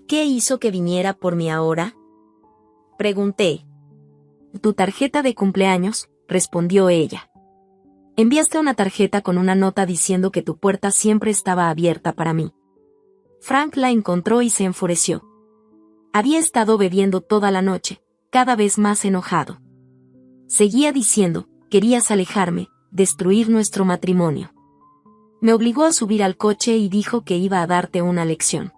¿Qué hizo que viniera por mí ahora?, pregunté. Tu tarjeta de cumpleaños, respondió ella. Enviaste una tarjeta con una nota diciendo que tu puerta siempre estaba abierta para mí. Frank la encontró y se enfureció. Había estado bebiendo toda la noche, cada vez más enojado. Seguía diciendo, querías alejarme, destruir nuestro matrimonio. Me obligó a subir al coche y dijo que iba a darte una lección.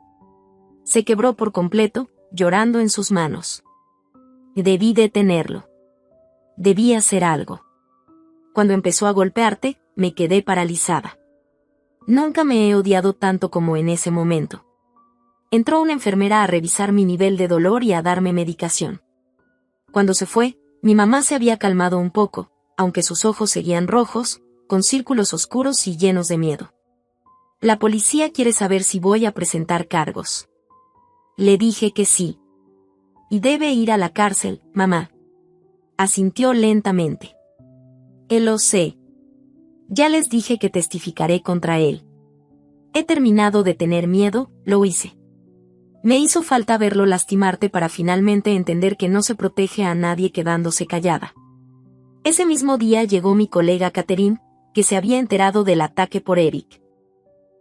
Se quebró por completo, llorando en sus manos. Debí detenerlo. Debí hacer algo. Cuando empezó a golpearte, me quedé paralizada. Nunca me he odiado tanto como en ese momento. Entró una enfermera a revisar mi nivel de dolor y a darme medicación. Cuando se fue, mi mamá se había calmado un poco, aunque sus ojos seguían rojos, con círculos oscuros y llenos de miedo. La policía quiere saber si voy a presentar cargos. Le dije que sí. Y debe ir a la cárcel, mamá. Asintió lentamente. Lo sé. Ya les dije que testificaré contra él. He terminado de tener miedo, lo hice. Me hizo falta verlo lastimarte para finalmente entender que no se protege a nadie quedándose callada. Ese mismo día llegó mi colega Catherine, que se había enterado del ataque por Eric.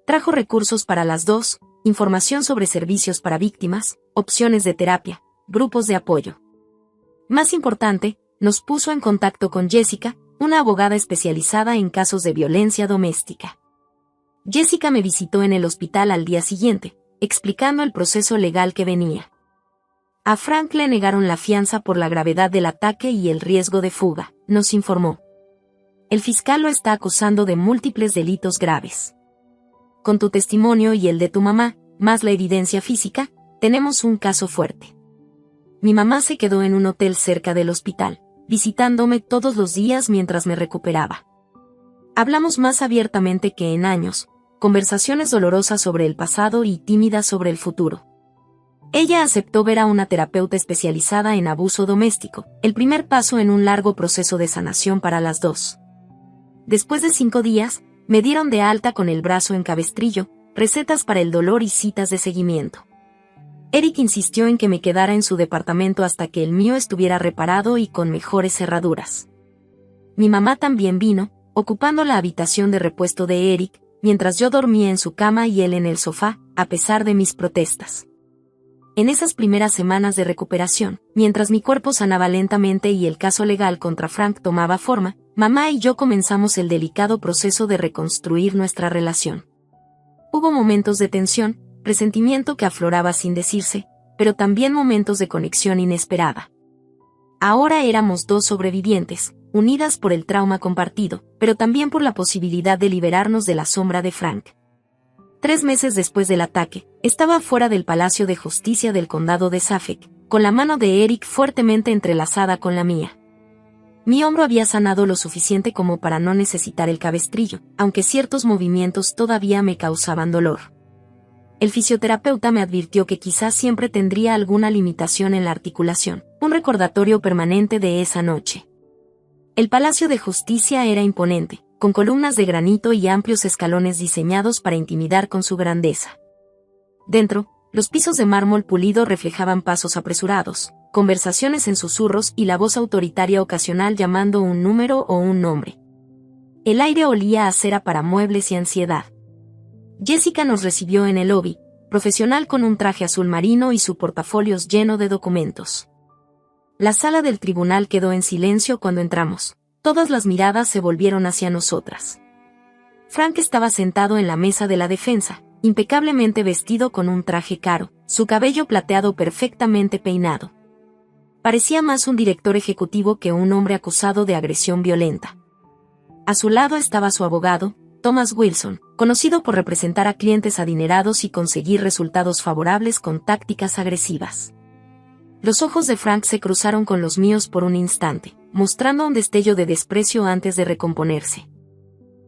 Trajo recursos para las dos, información sobre servicios para víctimas, opciones de terapia, grupos de apoyo. Más importante, nos puso en contacto con Jessica, una abogada especializada en casos de violencia doméstica. Jessica me visitó en el hospital al día siguiente, explicando el proceso legal que venía. A Frank le negaron la fianza por la gravedad del ataque y el riesgo de fuga, nos informó. El fiscal lo está acusando de múltiples delitos graves. Con tu testimonio y el de tu mamá, más la evidencia física, tenemos un caso fuerte. Mi mamá se quedó en un hotel cerca del hospital, visitándome todos los días mientras me recuperaba. Hablamos más abiertamente que en años, conversaciones dolorosas sobre el pasado y tímidas sobre el futuro. Ella aceptó ver a una terapeuta especializada en abuso doméstico, el primer paso en un largo proceso de sanación para las dos. Después de 5 días, me dieron de alta con el brazo en cabestrillo, recetas para el dolor y citas de seguimiento. Eric insistió en que me quedara en su departamento hasta que el mío estuviera reparado y con mejores cerraduras. Mi mamá también vino, ocupando la habitación de repuesto de Eric, mientras yo dormía en su cama y él en el sofá, a pesar de mis protestas. En esas primeras semanas de recuperación, mientras mi cuerpo sanaba lentamente y el caso legal contra Frank tomaba forma, mamá y yo comenzamos el delicado proceso de reconstruir nuestra relación. Hubo momentos de tensión, resentimiento que afloraba sin decirse, pero también momentos de conexión inesperada. Ahora éramos dos sobrevivientes, unidas por el trauma compartido, pero también por la posibilidad de liberarnos de la sombra de Frank. 3 meses después del ataque, estaba fuera del Palacio de Justicia del Condado de Suffolk, con la mano de Eric fuertemente entrelazada con la mía. Mi hombro había sanado lo suficiente como para no necesitar el cabestrillo, aunque ciertos movimientos todavía me causaban dolor. El fisioterapeuta me advirtió que quizás siempre tendría alguna limitación en la articulación, un recordatorio permanente de esa noche. El Palacio de Justicia era imponente, con columnas de granito y amplios escalones diseñados para intimidar con su grandeza. Dentro, los pisos de mármol pulido reflejaban pasos apresurados, conversaciones en susurros y la voz autoritaria ocasional llamando un número o un nombre. El aire olía a cera para muebles y ansiedad. Jessica nos recibió en el lobby, profesional con un traje azul marino y su portafolios lleno de documentos. La sala del tribunal quedó en silencio cuando entramos. Todas las miradas se volvieron hacia nosotras. Frank estaba sentado en la mesa de la defensa, impecablemente vestido con un traje caro, su cabello plateado perfectamente peinado. Parecía más un director ejecutivo que un hombre acusado de agresión violenta. A su lado estaba su abogado, Thomas Wilson, conocido por representar a clientes adinerados y conseguir resultados favorables con tácticas agresivas. Los ojos de Frank se cruzaron con los míos por un instante, mostrando un destello de desprecio antes de recomponerse.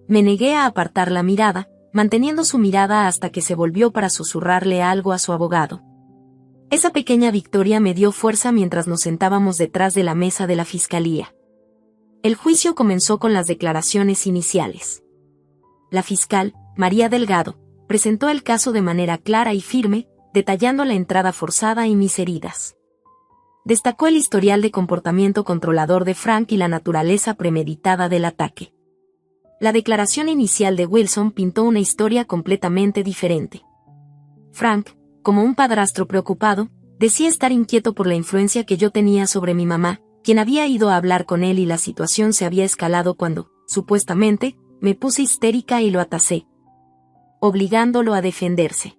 Me negué a apartar la mirada, manteniendo su mirada hasta que se volvió para susurrarle algo a su abogado. Esa pequeña victoria me dio fuerza mientras nos sentábamos detrás de la mesa de la fiscalía. El juicio comenzó con las declaraciones iniciales. La fiscal, María Delgado, presentó el caso de manera clara y firme, detallando la entrada forzada y mis heridas. Destacó el historial de comportamiento controlador de Frank y la naturaleza premeditada del ataque. La declaración inicial de Wilson pintó una historia completamente diferente. Frank, como un padrastro preocupado, decía estar inquieto por la influencia que yo tenía sobre mi mamá, quien había ido a hablar con él y la situación se había escalado cuando, supuestamente, me puse histérica y lo atacé, obligándolo a defenderse.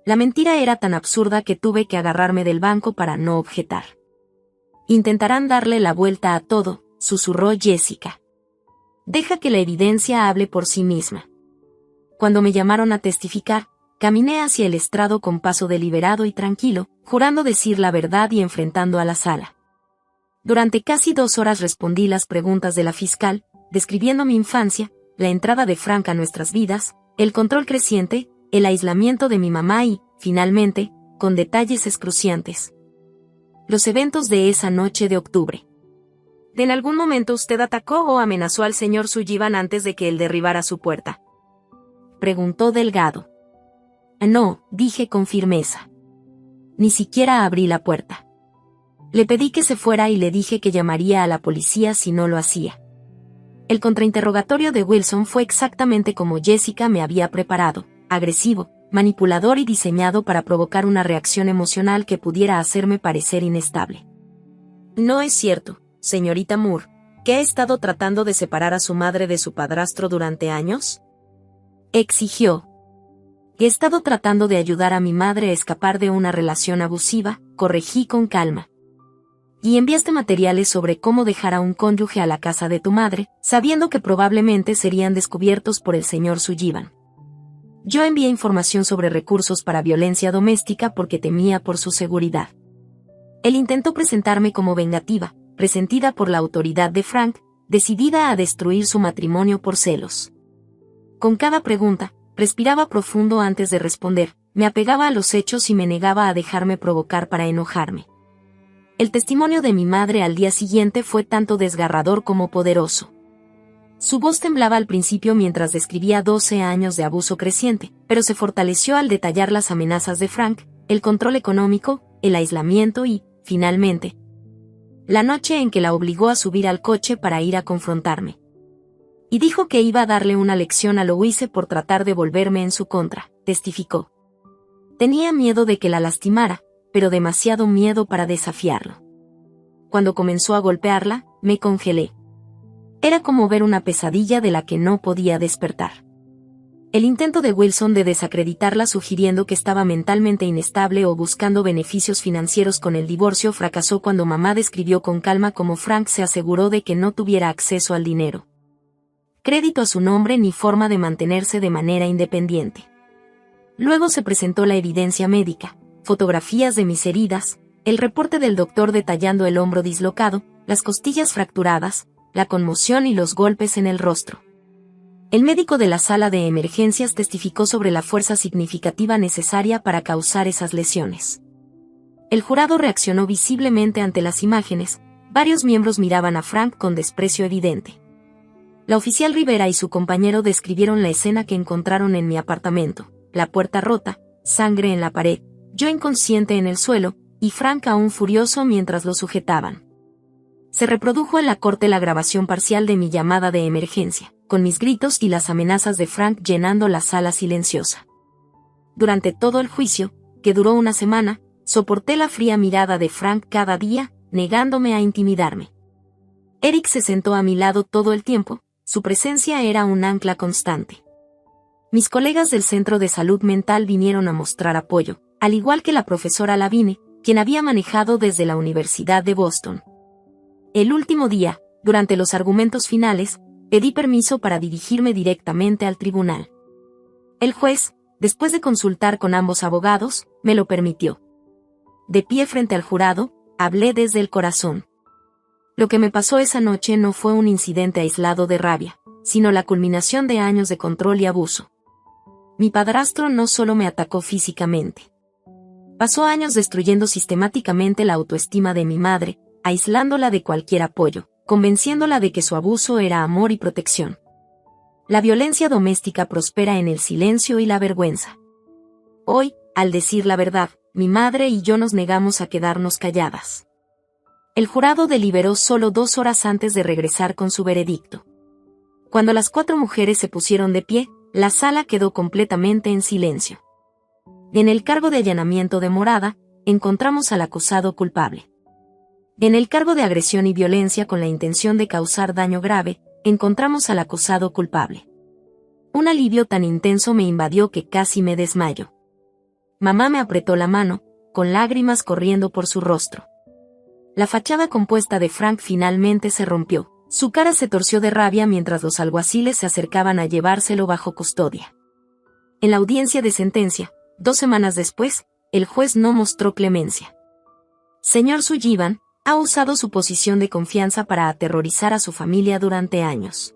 La mentira era tan absurda que tuve que agarrarme del banco para no objetar. Intentarán darle la vuelta a todo, susurró Jessica. Deja que la evidencia hable por sí misma. Cuando me llamaron a testificar, caminé hacia el estrado con paso deliberado y tranquilo, jurando decir la verdad y enfrentando a la sala. Durante casi 2 horas respondí las preguntas de la fiscal, describiendo mi infancia, la entrada de Frank a nuestras vidas, el control creciente, el aislamiento de mi mamá y, finalmente, con detalles excruciantes, los eventos de esa noche de octubre. ¿En algún momento usted atacó o amenazó al señor Sullivan antes de que él derribara su puerta?, preguntó Delgado. No, dije con firmeza. Ni siquiera abrí la puerta. Le pedí que se fuera y le dije que llamaría a la policía si no lo hacía. El contrainterrogatorio de Wilson fue exactamente como Jessica me había preparado, agresivo, manipulador y diseñado para provocar una reacción emocional que pudiera hacerme parecer inestable. No es cierto, señorita Moore, que ha estado tratando de separar a su madre de su padrastro durante años, exigió. He estado tratando de ayudar a mi madre a escapar de una relación abusiva, corregí con calma. Y enviaste materiales sobre cómo dejar a un cónyuge a la casa de tu madre, sabiendo que probablemente serían descubiertos por el señor Sullivan. Yo envié información sobre recursos para violencia doméstica porque temía por su seguridad. Él intentó presentarme como vengativa, resentida por la autoridad de Frank, decidida a destruir su matrimonio por celos. Con cada pregunta, respiraba profundo antes de responder, me apegaba a los hechos y me negaba a dejarme provocar para enojarme. El testimonio de mi madre al día siguiente fue tanto desgarrador como poderoso. Su voz temblaba al principio mientras describía 12 años de abuso creciente, pero se fortaleció al detallar las amenazas de Frank, el control económico, el aislamiento y, finalmente, la noche en que la obligó a subir al coche para ir a confrontarme. Y dijo que iba a darle una lección a Louise por tratar de volverme en su contra, testificó. Tenía miedo de que la lastimara, pero demasiado miedo para desafiarlo. Cuando comenzó a golpearla, me congelé. Era como ver una pesadilla de la que no podía despertar. El intento de Wilson de desacreditarla sugiriendo que estaba mentalmente inestable o buscando beneficios financieros con el divorcio fracasó cuando mamá describió con calma cómo Frank se aseguró de que no tuviera acceso al dinero, crédito a su nombre ni forma de mantenerse de manera independiente. Luego se presentó la evidencia médica, fotografías de mis heridas, el reporte del doctor detallando el hombro dislocado, las costillas fracturadas, la conmoción y los golpes en el rostro. El médico de la sala de emergencias testificó sobre la fuerza significativa necesaria para causar esas lesiones. El jurado reaccionó visiblemente ante las imágenes, varios miembros miraban a Frank con desprecio evidente. La oficial Rivera y su compañero describieron la escena que encontraron en mi apartamento, la puerta rota, sangre en la pared, yo inconsciente en el suelo, y Frank aún furioso mientras lo sujetaban. Se reprodujo en la corte la grabación parcial de mi llamada de emergencia, con mis gritos y las amenazas de Frank llenando la sala silenciosa. Durante todo el juicio, que duró una semana, soporté la fría mirada de Frank cada día, negándome a intimidarme. Eric se sentó a mi lado todo el tiempo, su presencia era un ancla constante. Mis colegas del Centro de Salud Mental vinieron a mostrar apoyo, al igual que la profesora Lavigne, quien había manejado desde la Universidad de Boston. El último día, durante los argumentos finales, pedí permiso para dirigirme directamente al tribunal. El juez, después de consultar con ambos abogados, me lo permitió. De pie frente al jurado, hablé desde el corazón. Lo que me pasó esa noche no fue un incidente aislado de rabia, sino la culminación de años de control y abuso. Mi padrastro no solo me atacó físicamente. Pasó años destruyendo sistemáticamente la autoestima de mi madre, aislándola de cualquier apoyo, convenciéndola de que su abuso era amor y protección. La violencia doméstica prospera en el silencio y la vergüenza. Hoy, al decir la verdad, mi madre y yo nos negamos a quedarnos calladas. El jurado deliberó solo 2 horas antes de regresar con su veredicto. Cuando las 4 mujeres se pusieron de pie, la sala quedó completamente en silencio. En el cargo de allanamiento de morada, encontramos al acusado culpable. En el cargo de agresión y violencia con la intención de causar daño grave, encontramos al acusado culpable. Un alivio tan intenso me invadió que casi me desmayo. Mamá me apretó la mano, con lágrimas corriendo por su rostro. La fachada compuesta de Frank finalmente se rompió. Su cara se torció de rabia mientras los alguaciles se acercaban a llevárselo bajo custodia. En la audiencia de sentencia, 2 semanas después, el juez no mostró clemencia. Señor Sullivan ha usado su posición de confianza para aterrorizar a su familia durante años.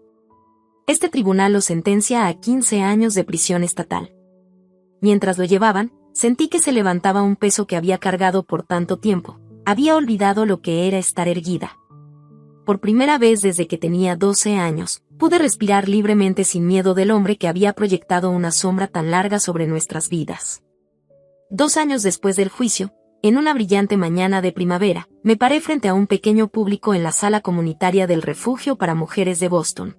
Este tribunal lo sentencia a 15 años de prisión estatal. Mientras lo llevaban, sentí que se levantaba un peso que había cargado por tanto tiempo. Había olvidado lo que era estar erguida. Por primera vez desde que tenía 12 años, pude respirar libremente sin miedo del hombre que había proyectado una sombra tan larga sobre nuestras vidas. 2 años después del juicio, en una brillante mañana de primavera, me paré frente a un pequeño público en la sala comunitaria del refugio para mujeres de Boston.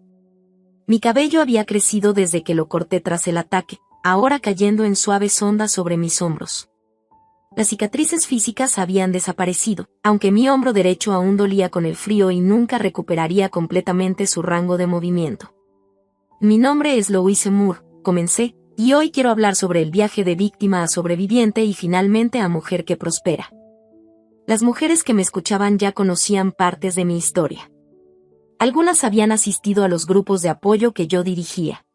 Mi cabello había crecido desde que lo corté tras el ataque, ahora cayendo en suaves ondas sobre mis hombros. Las cicatrices físicas habían desaparecido, aunque mi hombro derecho aún dolía con el frío y nunca recuperaría completamente su rango de movimiento. Mi nombre es Louise Moore, comencé, y hoy quiero hablar sobre el viaje de víctima a sobreviviente y finalmente a mujer que prospera. Las mujeres que me escuchaban ya conocían partes de mi historia. Algunas habían asistido a los grupos de apoyo que yo dirigía.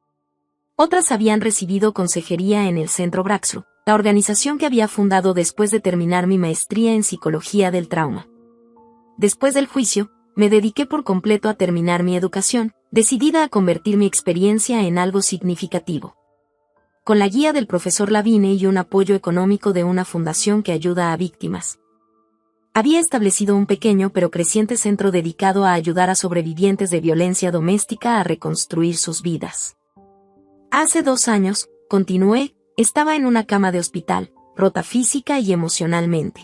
Otras habían recibido consejería en el Centro Braxru, la organización que había fundado después de terminar mi maestría en psicología del trauma. Después del juicio, me dediqué por completo a terminar mi educación, decidida a convertir mi experiencia en algo significativo. Con la guía del profesor Lavine y un apoyo económico de una fundación que ayuda a víctimas. Había establecido un pequeño pero creciente centro dedicado a ayudar a sobrevivientes de violencia doméstica a reconstruir sus vidas. Hace 2 años, continué, estaba en una cama de hospital, rota física y emocionalmente.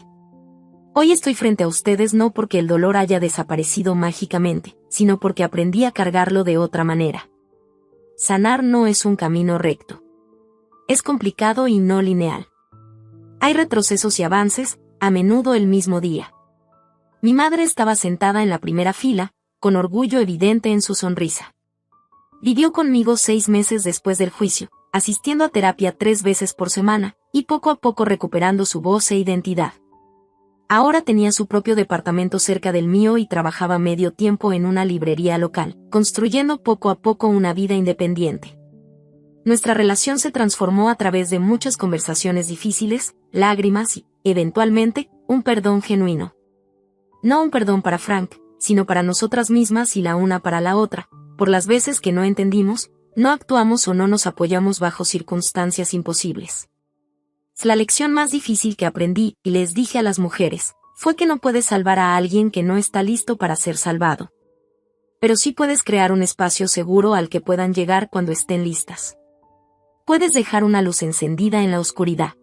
Hoy estoy frente a ustedes no porque el dolor haya desaparecido mágicamente, sino porque aprendí a cargarlo de otra manera. Sanar no es un camino recto. Es complicado y no lineal. Hay retrocesos y avances, a menudo el mismo día. Mi madre estaba sentada en la primera fila, con orgullo evidente en su sonrisa. Vivió conmigo 6 meses después del juicio, asistiendo a terapia 3 veces por semana, y poco a poco recuperando su voz e identidad. Ahora tenía su propio departamento cerca del mío y trabajaba medio tiempo en una librería local, construyendo poco a poco una vida independiente. Nuestra relación se transformó a través de muchas conversaciones difíciles, lágrimas y, eventualmente, un perdón genuino. No un perdón para Frank, sino para nosotras mismas y la una para la otra, por las veces que no entendimos, no actuamos o no nos apoyamos bajo circunstancias imposibles. La lección más difícil que aprendí, y les dije a las mujeres, fue que no puedes salvar a alguien que no está listo para ser salvado. Pero sí puedes crear un espacio seguro al que puedan llegar cuando estén listas. Puedes dejar una luz encendida en la oscuridad.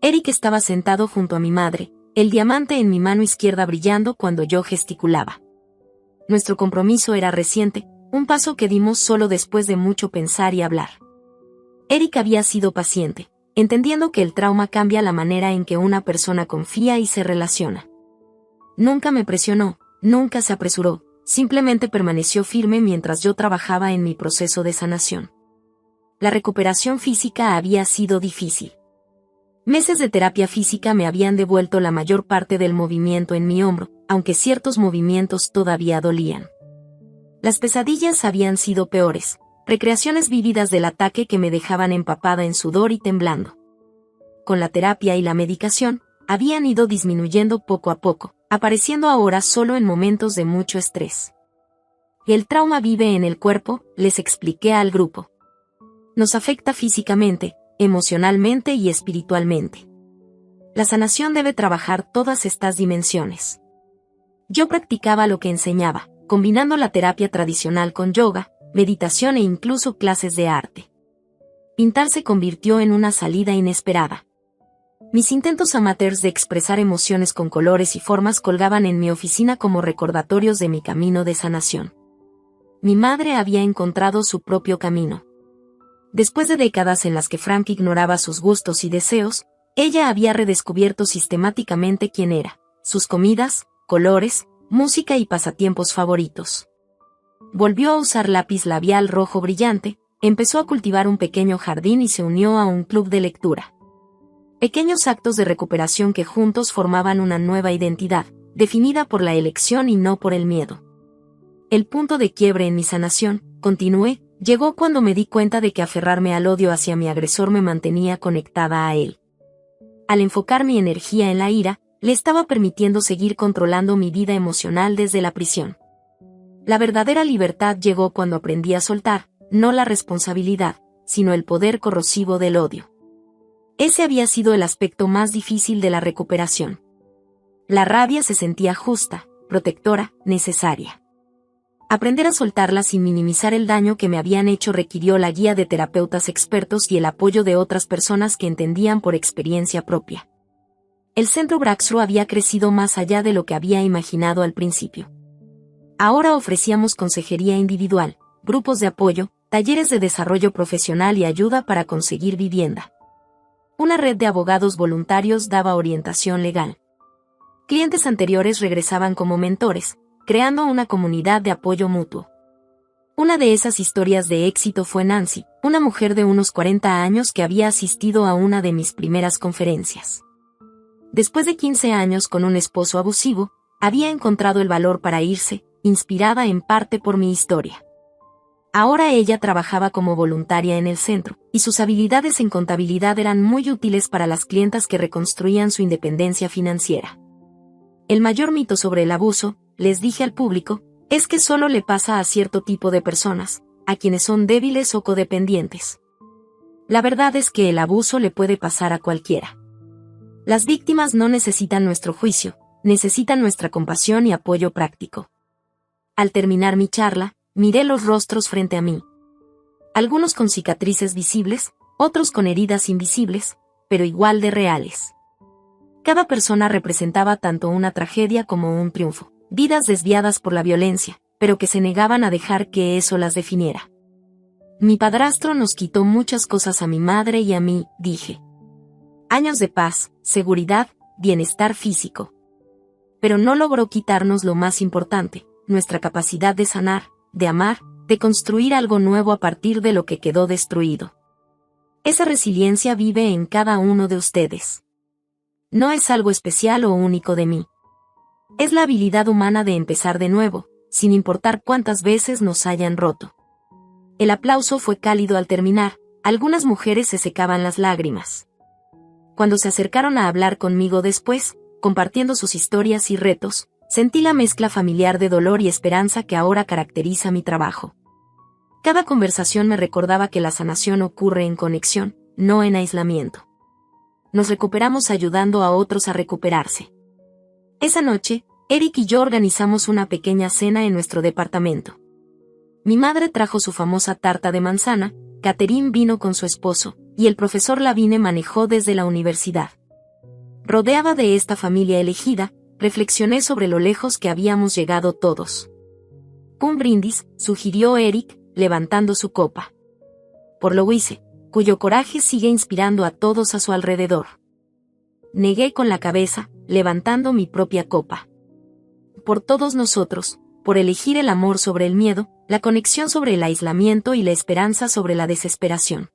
Eric estaba sentado junto a mi madre, el diamante en mi mano izquierda brillando cuando yo gesticulaba. Nuestro compromiso era reciente, un paso que dimos solo después de mucho pensar y hablar. Eric había sido paciente, entendiendo que el trauma cambia la manera en que una persona confía y se relaciona. Nunca me presionó, nunca se apresuró, simplemente permaneció firme mientras yo trabajaba en mi proceso de sanación. La recuperación física había sido difícil. Meses de terapia física me habían devuelto la mayor parte del movimiento en mi hombro, aunque ciertos movimientos todavía dolían. Las pesadillas habían sido peores, recreaciones vívidas del ataque que me dejaban empapada en sudor y temblando. Con la terapia y la medicación, habían ido disminuyendo poco a poco, apareciendo ahora solo en momentos de mucho estrés. El trauma vive en el cuerpo, les expliqué al grupo. Nos afecta físicamente, emocionalmente y espiritualmente. La sanación debe trabajar todas estas dimensiones. Yo practicaba lo que enseñaba, combinando la terapia tradicional con yoga, meditación e incluso clases de arte. Pintar se convirtió en una salida inesperada. Mis intentos amateurs de expresar emociones con colores y formas colgaban en mi oficina como recordatorios de mi camino de sanación. Mi madre había encontrado su propio camino. Después de décadas en las que Frank ignoraba sus gustos y deseos, ella había redescubierto sistemáticamente quién era, sus comidas, colores, música y pasatiempos favoritos. Volvió a usar lápiz labial rojo brillante, empezó a cultivar un pequeño jardín y se unió a un club de lectura. Pequeños actos de recuperación que juntos formaban una nueva identidad, definida por la elección y no por el miedo. El punto de quiebre en mi sanación, continué, llegó cuando me di cuenta de que aferrarme al odio hacia mi agresor me mantenía conectada a él. Al enfocar mi energía en la ira, le estaba permitiendo seguir controlando mi vida emocional desde la prisión. La verdadera libertad llegó cuando aprendí a soltar, no la responsabilidad, sino el poder corrosivo del odio. Ese había sido el aspecto más difícil de la recuperación. La rabia se sentía justa, protectora, necesaria. Aprender a soltarla sin minimizar el daño que me habían hecho requirió la guía de terapeutas expertos y el apoyo de otras personas que entendían por experiencia propia. El Centro Braxro había crecido más allá de lo que había imaginado al principio. Ahora ofrecíamos consejería individual, grupos de apoyo, talleres de desarrollo profesional y ayuda para conseguir vivienda. Una red de abogados voluntarios daba orientación legal. Clientes anteriores regresaban como mentores, creando una comunidad de apoyo mutuo. Una de esas historias de éxito fue Nancy, una mujer de unos 40 años que había asistido a una de mis primeras conferencias. Después de 15 años con un esposo abusivo, había encontrado el valor para irse, inspirada en parte por mi historia. Ahora ella trabajaba como voluntaria en el centro, y sus habilidades en contabilidad eran muy útiles para las clientas que reconstruían su independencia financiera. El mayor mito sobre el abuso, les dije al público, es que solo le pasa a cierto tipo de personas, a quienes son débiles o codependientes. La verdad es que el abuso le puede pasar a cualquiera. Las víctimas no necesitan nuestro juicio, necesitan nuestra compasión y apoyo práctico. Al terminar mi charla, miré los rostros frente a mí. Algunos con cicatrices visibles, otros con heridas invisibles, pero igual de reales. Cada persona representaba tanto una tragedia como un triunfo, vidas desviadas por la violencia, pero que se negaban a dejar que eso las definiera. Mi padrastro nos quitó muchas cosas a mi madre y a mí, dije. Años de paz, seguridad, bienestar físico. Pero no logró quitarnos lo más importante, nuestra capacidad de sanar, de amar, de construir algo nuevo a partir de lo que quedó destruido. Esa resiliencia vive en cada uno de ustedes. No es algo especial o único de mí. Es la habilidad humana de empezar de nuevo, sin importar cuántas veces nos hayan roto. El aplauso fue cálido al terminar, algunas mujeres se secaban las lágrimas. Cuando se acercaron a hablar conmigo después, compartiendo sus historias y retos, sentí la mezcla familiar de dolor y esperanza que ahora caracteriza mi trabajo. Cada conversación me recordaba que la sanación ocurre en conexión, no en aislamiento. Nos recuperamos ayudando a otros a recuperarse. Esa noche, Eric y yo organizamos una pequeña cena en nuestro departamento. Mi madre trajo su famosa tarta de manzana, Catherine vino con su esposo, y el profesor Lavigne manejó desde la universidad. Rodeada de esta familia elegida, reflexioné sobre lo lejos que habíamos llegado todos. Un brindis, sugirió Eric, levantando su copa. Por Louise, cuyo coraje sigue inspirando a todos a su alrededor. Negué con la cabeza, levantando mi propia copa. Por todos nosotros, por elegir el amor sobre el miedo, la conexión sobre el aislamiento y la esperanza sobre la desesperación.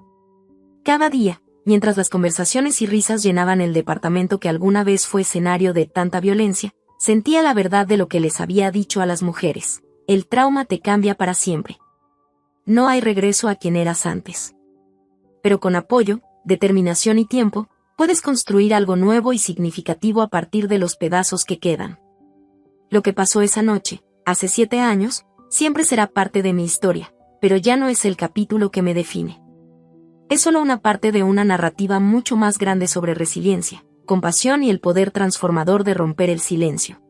Cada día, mientras las conversaciones y risas llenaban el departamento que alguna vez fue escenario de tanta violencia, sentía la verdad de lo que les había dicho a las mujeres: el trauma te cambia para siempre. No hay regreso a quien eras antes. Pero con apoyo, determinación y tiempo, puedes construir algo nuevo y significativo a partir de los pedazos que quedan. Lo que pasó esa noche, hace 7 años, siempre será parte de mi historia, pero ya no es el capítulo que me define. Es solo una parte de una narrativa mucho más grande sobre resiliencia, compasión y el poder transformador de romper el silencio.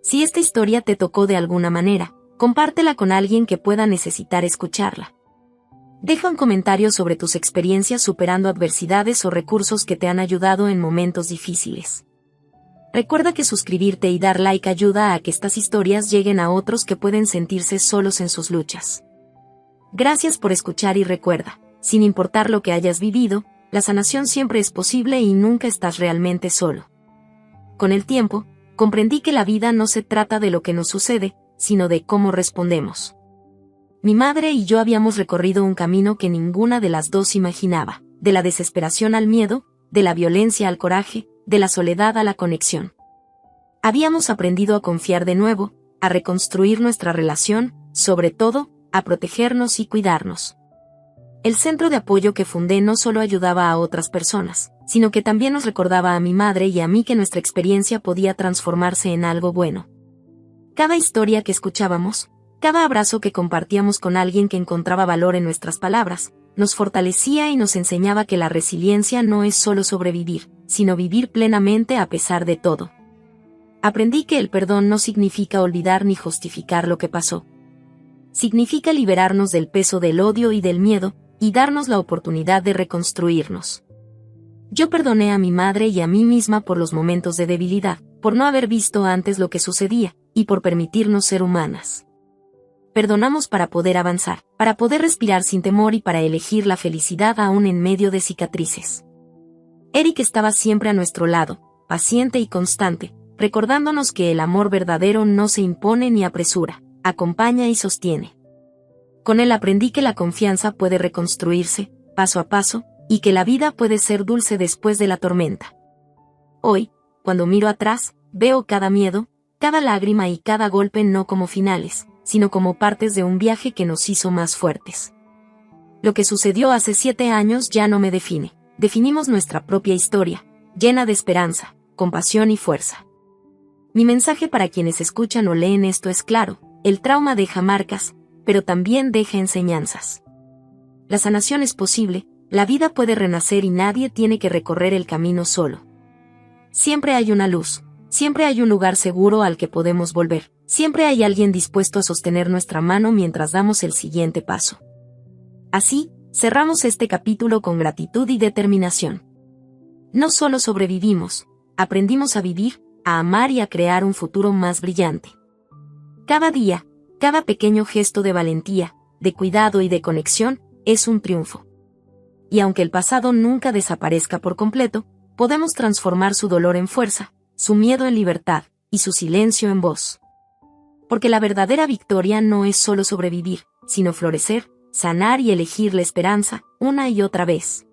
Si esta historia te tocó de alguna manera, compártela con alguien que pueda necesitar escucharla. Deja un comentario sobre tus experiencias superando adversidades o recursos que te han ayudado en momentos difíciles. Recuerda que suscribirte y dar like ayuda a que estas historias lleguen a otros que pueden sentirse solos en sus luchas. Gracias por escuchar y recuerda, sin importar lo que hayas vivido, la sanación siempre es posible y nunca estás realmente solo. Con el tiempo, comprendí que la vida no se trata de lo que nos sucede, sino de cómo respondemos. Mi madre y yo habíamos recorrido un camino que ninguna de las dos imaginaba, de la desesperación al miedo, de la violencia al coraje, de la soledad a la conexión. Habíamos aprendido a confiar de nuevo, a reconstruir nuestra relación, sobre todo, a protegernos y cuidarnos. El centro de apoyo que fundé no solo ayudaba a otras personas, sino que también nos recordaba a mi madre y a mí que nuestra experiencia podía transformarse en algo bueno. Cada historia que escuchábamos, Cada abrazo que compartíamos con alguien que encontraba valor en nuestras palabras, nos fortalecía y nos enseñaba que la resiliencia no es solo sobrevivir, sino vivir plenamente a pesar de todo. Aprendí que el perdón no significa olvidar ni justificar lo que pasó. Significa liberarnos del peso del odio y del miedo, y darnos la oportunidad de reconstruirnos. Yo perdoné a mi madre y a mí misma por los momentos de debilidad, por no haber visto antes lo que sucedía, y por permitirnos ser humanas. Perdonamos para poder avanzar, para poder respirar sin temor y para elegir la felicidad aún en medio de cicatrices. Eric estaba siempre a nuestro lado, paciente y constante, recordándonos que el amor verdadero no se impone ni apresura, acompaña y sostiene. Con él aprendí que la confianza puede reconstruirse, paso a paso, y que la vida puede ser dulce después de la tormenta. Hoy, cuando miro atrás, veo cada miedo, cada lágrima y cada golpe no como finales, sino como partes de un viaje que nos hizo más fuertes. Lo que sucedió hace 7 años ya no me define. Definimos nuestra propia historia, llena de esperanza, compasión y fuerza. Mi mensaje para quienes escuchan o leen esto es claro: el trauma deja marcas, pero también deja enseñanzas. La sanación es posible, la vida puede renacer y nadie tiene que recorrer el camino solo. Siempre hay una luz, siempre hay un lugar seguro al que podemos volver, siempre hay alguien dispuesto a sostener nuestra mano mientras damos el siguiente paso. Así, cerramos este capítulo con gratitud y determinación. No solo sobrevivimos, aprendimos a vivir, a amar y a crear un futuro más brillante. Cada día, cada pequeño gesto de valentía, de cuidado y de conexión, es un triunfo. Y aunque el pasado nunca desaparezca por completo, podemos transformar su dolor en fuerza, su miedo en libertad, y su silencio en voz. Porque la verdadera victoria no es solo sobrevivir, sino florecer, sanar y elegir la esperanza, una y otra vez.